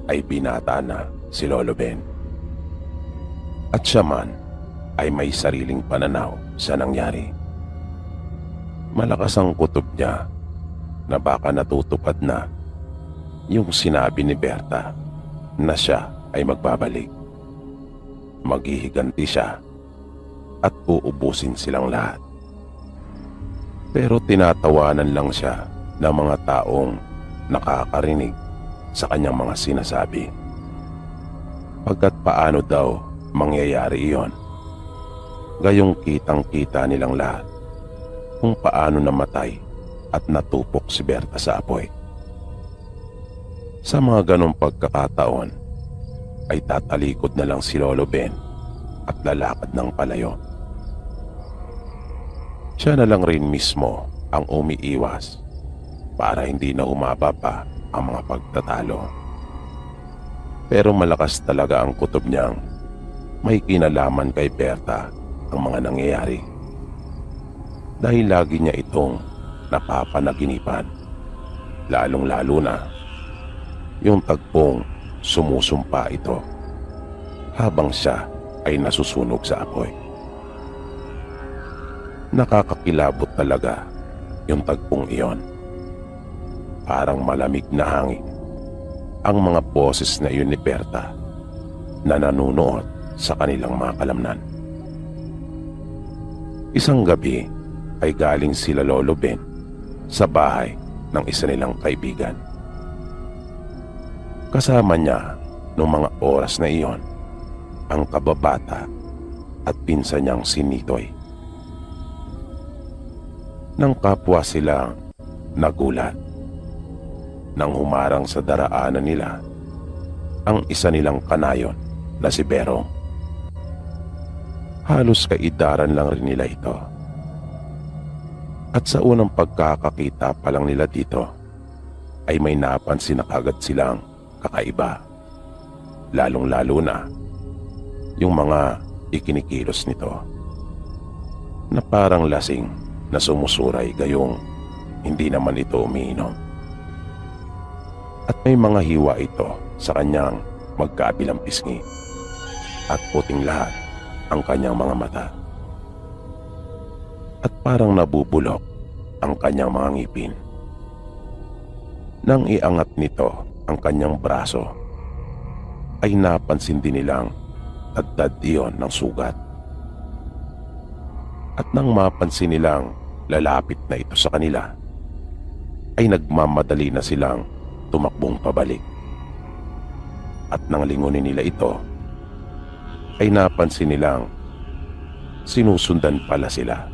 ay binata na si Lolo Ben, at siya man ay may sariling pananaw sa nangyari. Malakas ang kutob niya na baka natutupad na yung sinabi ni Berta na siya ay magbabalik. Maghihiganti siya at uubusin silang lahat. Pero tinatawanan lang siya ng mga taong nakakarinig sa kanyang mga sinasabi. Pagkat paano daw mangyayari iyon, gayong kitang-kita nilang lahat kung paano namatay at natupok si Berta sa apoy. Sa mga ganong pagkakataon, ay tatalikod na lang si Lolo Ben at lalakad ng palayo. Siya na lang rin mismo ang umiiwas para hindi na humaba pa ang mga pagtatalo. Pero malakas talaga ang kutob niyang may kinalaman kay Berta ang mga nangyayari. Dahil lagi niya itong napapanaginipan, lalong-lalo na yung tagpong sumusumpa ito habang siya ay nasusunog sa apoy. Nakakakilabot talaga yung tagpong iyon. Parang malamig na hangin ang mga boses na iyon ni Berta na nanunood sa kanilang mga kalamnan. Isang gabi ay galing sila Lolo Ben sa bahay ng isa nilang kaibigan. Kasama niya noong mga oras na iyon ang kababata at pinsan niyang si Nitoy. Nang kapwa silang nagulat nang humarang sa daraanan nila ang isa nilang kanayon na si Berong. Halos kaidaran lang rin nila ito. At sa unang pagkakakita pa lang nila dito ay may napansin na kagad silang kakaiba, lalong-lalo na yung mga ikinikilos nito na parang lasing na sumusuray gayong hindi naman ito umiinom. At may mga hiwa ito sa kanyang magkabilang pisngi at puting lahat ang kanyang mga mata. At parang nabubulok ang kanyang mga ngipin. Nang iangat nito ang kanyang braso, ay napansin din nilang tadtad iyon ng sugat. At nang mapansin nilang lalapit na ito sa kanila, ay nagmamadali na silang tumakbong pabalik. At nang lingunin nila ito, ay napansin nilang sinusundan pala sila.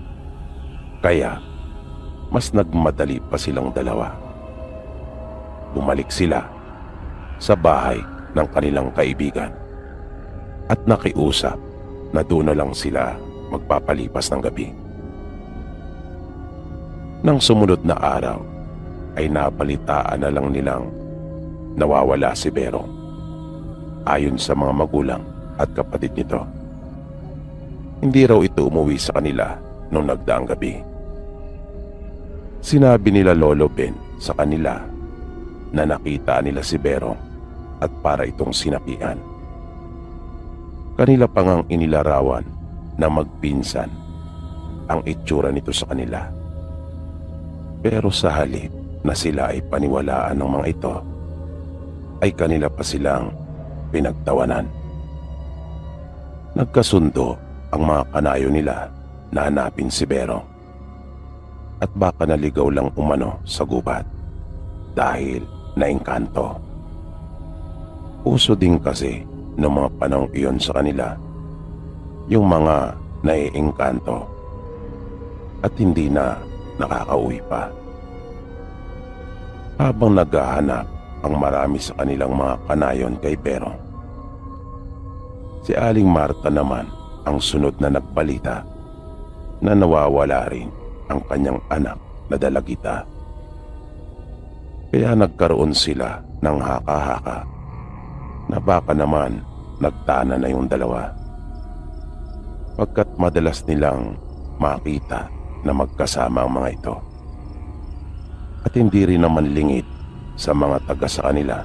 Kaya mas nagmadali pa silang dalawa. Bumalik sila sa bahay ng kanilang kaibigan at nakiusap na doon na lang sila magpapalipas ng gabi. Nang sumunod na araw ay napalitaan na lang nilang nawawala si Berong. Ayon sa mga magulang at kapatid nito, hindi raw ito umuwi sa kanila noong nagdaang gabi. Sinabi nila Lolo Ben sa kanila na nakita nila si Berong at para itong sinapian. Kanila pang ang inilarawan na magpinsan ang itsura nito sa kanila. Pero sa halip na sila ay paniwalaan ng mga ito, ay kanila pa silang pinagtawanan. Nagkasundo ang mga kanayo nila na hanapin si Berong at baka naligaw lang umano sa gubat dahil naengkanto. Uso din kasi ng mga panahong iyon sa kanila yung mga naiengkanto at hindi na nakakauwi pa. Habang naghahanap ang marami sa kanilang mga kanayon kay Berong, si Aling Marta naman ang sunod na nagbalita na nawawala rin ang kanyang anak na dalagita. Kaya nagkaroon sila ng haka-haka na baka naman nagtana na yung dalawa, pagkat madalas nilang makita na magkasama ang mga ito. At hindi rin naman lingid sa mga taga sa kanila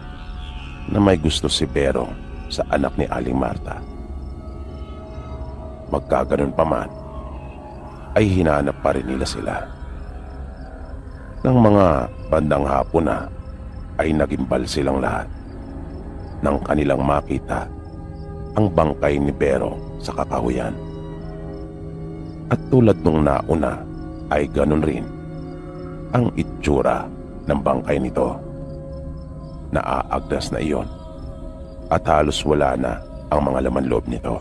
na may gusto si Berong sa anak ni Aling Marta. Magkaganon pa man, ay hinanap pa rin nila sila. Nang mga bandang hapon na, ay nagimbal silang lahat nang kanilang makita ang bangkay ni Berong sa kakahuyan. At tulad nung nauna, ay ganon rin ang itsura ng bangkay nito. Naaagdas na iyon at halos wala na ang mga laman loob nito.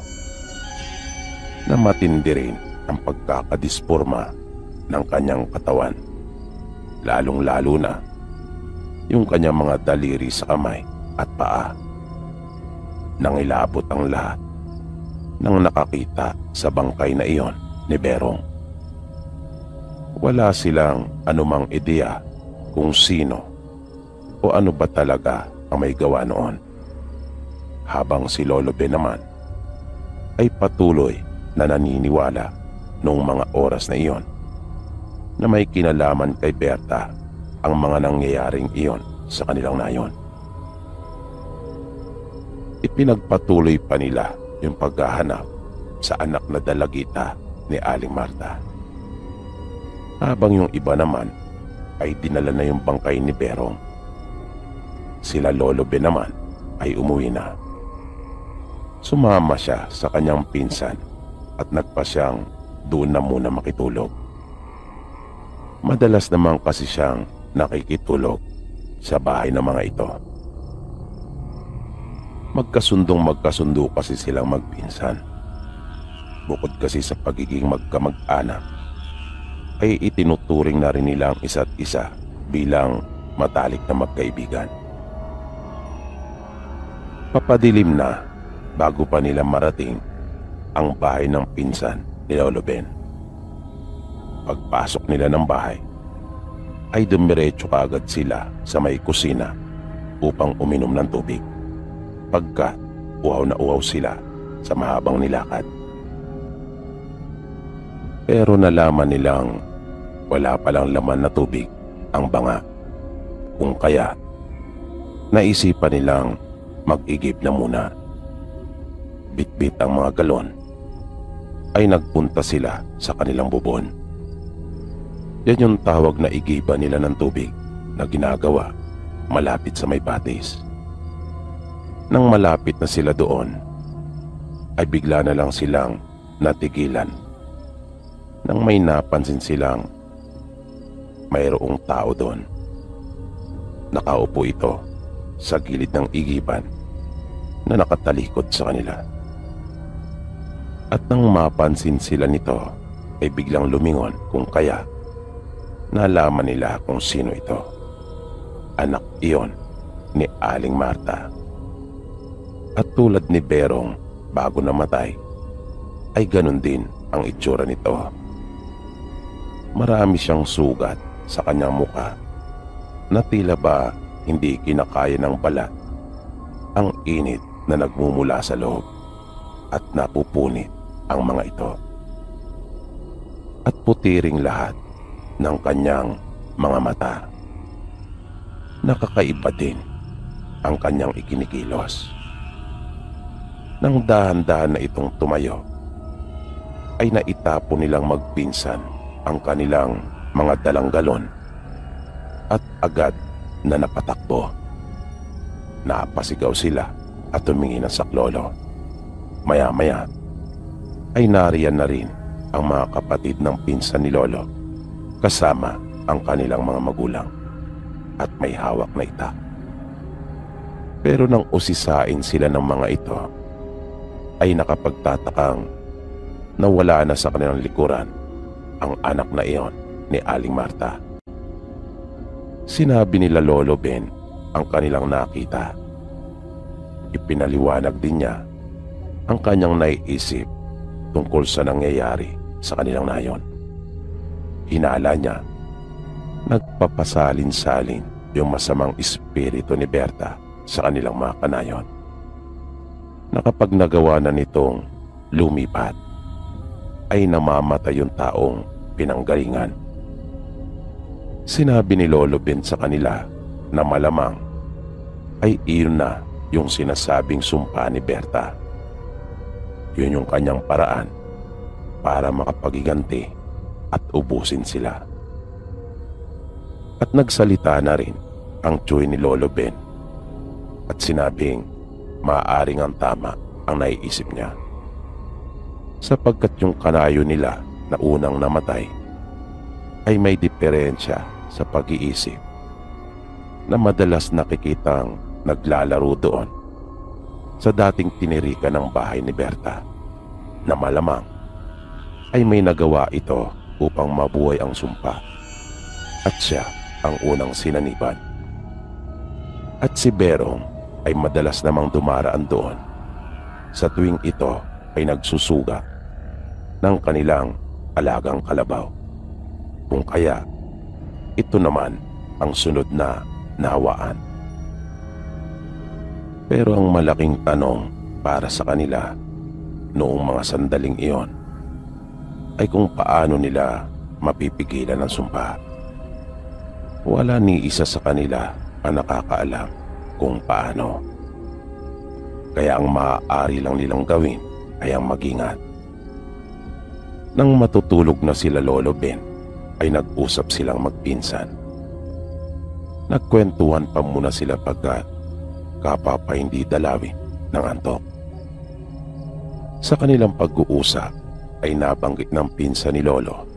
Na matindi rin ang pagkakadisporma ng kanyang katawan, lalong-lalo na yung kanyang mga daliri sa kamay at paa. Nangilabot ang lahat ng nakakita sa bangkay na iyon ni Berong. Wala silang anumang ideya kung sino o ano ba talaga ang may gawa noon. Habang si Lolo Ben naman ay patuloy na naniniwala noong mga oras na iyon na may kinalaman kay Berta ang mga nangyayaring iyon sa kanilang nayon. Ipinagpatuloy pa nila yung paghahanap sa anak na dalagita ni Aling Marta. Habang yung iba naman ay dinala na yung bangkay ni Berong. Sila Lolo Ben naman ay umuwi na. Sumama siya sa kanyang pinsan at nagpa siyang doon na muna makitulog. Madalas naman kasi siyang nakikitulog sa bahay ng mga ito. Magkasundo kasi silang magpinsan. Bukod kasi sa pagiging magkamag-anak, ay itinuturing na rin nila ang isa't isa bilang matalik na magkaibigan. Papadilim na bago pa nila marating ang bahay ng pinsan ni Lolo Ben. Pagpasok nila ng bahay, ay dumiretso kaagad sila sa may kusina upang uminom ng tubig, pagkat uhaw na uhaw sila sa mahabang nilakad. Pero nalaman nilang wala palang laman na tubig ang banga, kung kaya naisipan nilang mag-igib na muna. Bitbit ang mga galon, ay nagpunta sila sa kanilang bubon. Yan yung tawag na igiba nila ng tubig na ginagawa malapit sa may batis. Nang malapit na sila doon, ay bigla na lang silang natigilan nang may napansin silang mayroong tao doon. Nakaupo ito sa gilid ng igiban na nakatalikod sa kanila. At nang mapansin sila nito, ay biglang lumingon, kung kaya nalaman nila kung sino ito. Anak iyon ni Aling Marta. At tulad ni Berong bago namatay, ay ganun din ang itsura nito. Marami siyang sugat sa kanyang muka na tila ba hindi kinakaya ng balat ang init na nagmumula sa loob at napupunit ang mga ito. At puti ring lahat ng kanyang mga mata. Nakakaiba din ang kanyang ikinikilos. Nang dahan-dahan na itong tumayo, ay naitapon nilang magpinsan ang kanilang mga dalang galon at agad na napatakbo. Napasigaw sila at tumingin ng saklolo. Maya-maya ay nariyan na rin ang mga kapatid ng pinsan ni Lolo kasama ang kanilang mga magulang at may hawak na itak. Pero nang usisain sila ng mga ito, ay nakapagtatakang nawala na sa kanilang likuran ang anak na iyon ni Aling Marta. Sinabi nila Lolo Ben ang kanilang nakita. Ipinaliwanag din niya ang kanyang naiisip tungkol sa nangyayari sa kanilang nayon. Hinala niya, nagpapasalin-salin yung masamang espiritu ni Berta sa kanilang mga kanayon, na kapag nagawa na nitong lumipat, ay namamatay yung taong pinanggalingan. Sinabi ni Lolo Ben sa kanila na malamang ay iyon na yung sinasabing sumpa ni Berta. Yun yung kanyang paraan para makapagiganti at ubusin sila. At nagsalita na rin ang tsuy ni Lolo Ben at sinabing maaaring ang tama ang naiisip niya, sapagkat yung kanayo nila na unang namatay ay may diferensya sa pag-iisip na madalas nakikitang naglalaro doon sa dating tinirikan ng bahay ni Berta, na malamang ay may nagawa ito upang mabuhay ang sumpa at siya ang unang sinaniban. At si Berong ay madalas namang dumaraan doon sa tuwing ito ay nagsusuga ng kanilang alagang kalabaw. Kung kaya, ito naman ang sunod na nahawaan. Pero ang malaking tanong para sa kanila noong mga sandaling iyon ay kung paano nila mapipigilan ang sumpa. Wala ni isa sa kanila ang nakakaalam kung paano. Kaya ang maaari lang nilang gawin ay ang mag-ingat. Nang matutulog na sila Lolo Ben, ay nag-usap silang magpinsan. Nagkwentuhan pa muna sila pagkat kapwa pa hindi dalawin ng antok. Sa kanilang pag-uusap ay nabanggit ng pinsan ni Lolo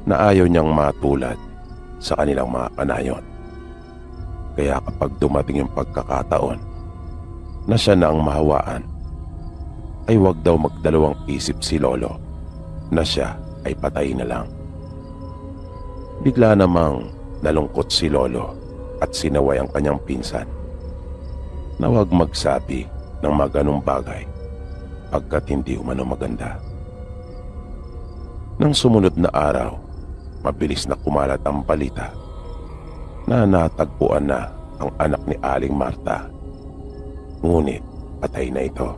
na ayaw niyang matulad sa kanilang mga kanayon. Kaya kapag dumating yung pagkakataon na siya na ang mahawaan, ay wag daw magdalawang isip si Lolo na siya ay patay na lang. Bigla namang nalungkot si Lolo at sinaway ang kanyang pinsan na wag magsabi ng mga ganong bagay pagkat hindi umano maganda. Nang sumunod na araw, mabilis na kumalat ang balita na natagpuan na ang anak ni Aling Marta. Ngunit patay na ito.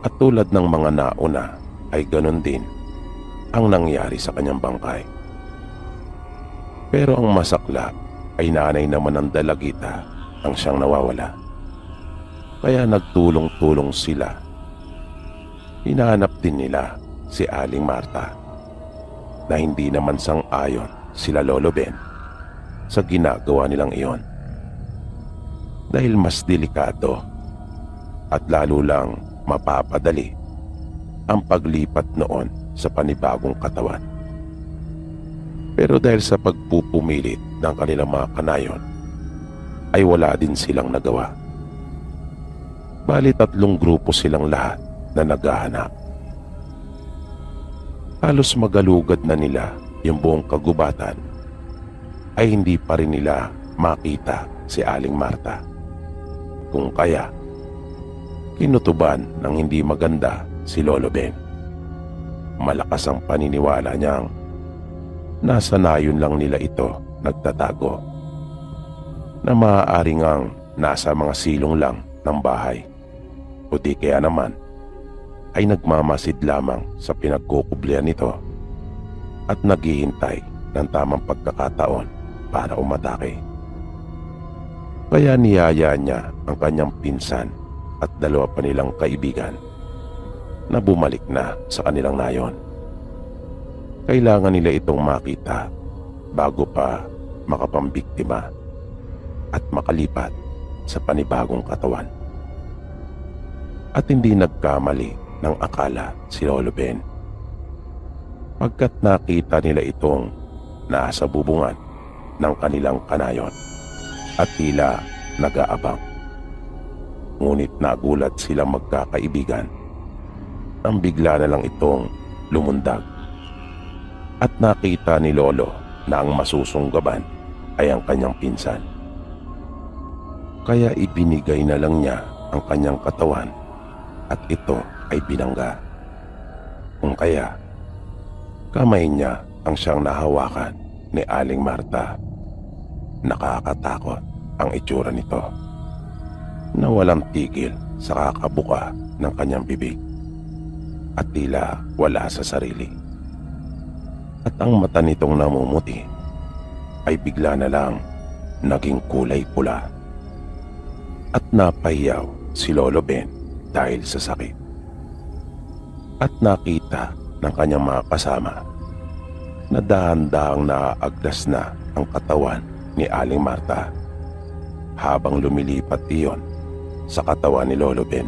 At tulad ng mga nauna ay ganon din ang nangyari sa kanyang bangkay. Pero ang masaklap ay nanay naman ng dalagita ang siyang nawawala. Kaya nagtulong-tulong sila. Hinahanap din nila si Aling Marta na hindi naman sang-ayon sila Lolo Ben sa ginagawa nilang iyon. Dahil mas delikado at lalo lang mapapadali ang paglipat noon sa panibagong katawan. Pero dahil sa pagpupumilit ng kanilang mga kanayon, ay wala din silang nagawa. Bali 3 grupo silang lahat na naghahanap. Halos magalugad na nila yung buong kagubatan, ay hindi pa rin nila makita si Aling Marta. Kung kaya, kinutuban ng hindi maganda si Lolo Ben. Malakas ang paniniwala niyang nasa nayon lang nila ito nagtatago, na maaaring ang nasa mga silong lang ng bahay o di kaya naman ay nagmamasid lamang sa pinagkukublihan nito at naghihintay ng tamang pagkakataon para umatake. Kaya niyaya niya ang kanyang pinsan at 2 pa nilang kaibigan na bumalik na sa kanilang nayon. Kailangan nila itong makita bago pa makapambiktima at makalipat sa panibagong katawan. At hindi nagkamali ng akala si Lolo Ben, pagkat nakita nila itong nasa bubungan ng kanilang kanayon at tila nag-aabang. Ngunit nagulat silang magkakaibigan nang bigla na lang itong lumundag at nakita ni Lolo na ang masusunggaban ay ang kanyang pinsan. Kaya ibinigay na lang niya ang kanyang katawan at ito ay binangga. Kung kaya, kamay niya ang siyang nahawakan ni Aling Marta. Nakakatakot ang itsura nito, na walang tigil sa kakabuka ng kanyang bibig at tila wala sa sarili. At ang mata nitong namumuti ay bigla na lang naging kulay pula. At napahiyaw si Lolo Ben dahil sa sakit. At nakita ng kanyang mga kasama na dahan-dahang naaagdas na ang katawan ni Aling Marta habang lumilipat iyon sa katawan ni Lolo Ben.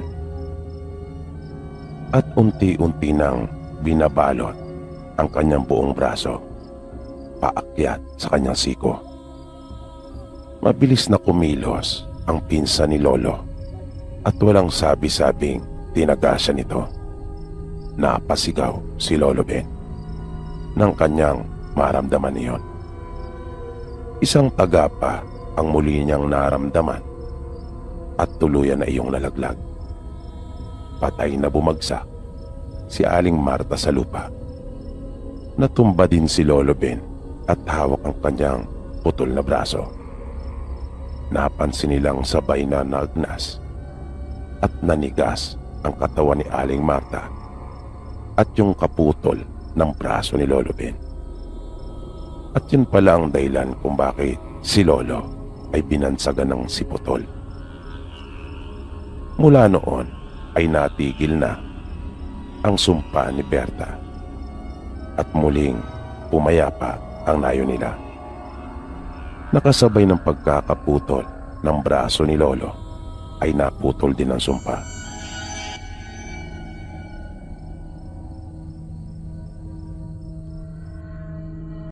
At unti-unti nang binabalot ang kanyang buong braso paakyat sa kanyang siko. Mabilis na kumilos ang pinsan ni Lolo at walang sabi-sabing tinaga siya nito. Napasigaw si Lolo Ben nang kanyang maramdaman niyon. Isang taga pa ang muli niyang naramdaman at tuluyan na iyong nalaglag. Patay na bumagsak si Aling Marta sa lupa Natumba din si Lolo Ben at hawak ang kanyang putol na braso. Napansin nilang sabay na nagnas at nanigas ang katawan ni Aling Marta at yung kaputol ng braso ni Lolo Ben. At yun pala ang dahilan kung bakit si Lolo ay binansagan ng siputol. Mula noon ay natigil na ang sumpa ni Berta at muling pumayapa ang nayo nila. Nakasabay ng pagkakaputol ng braso ni Lolo ay naputol din ang sumpa.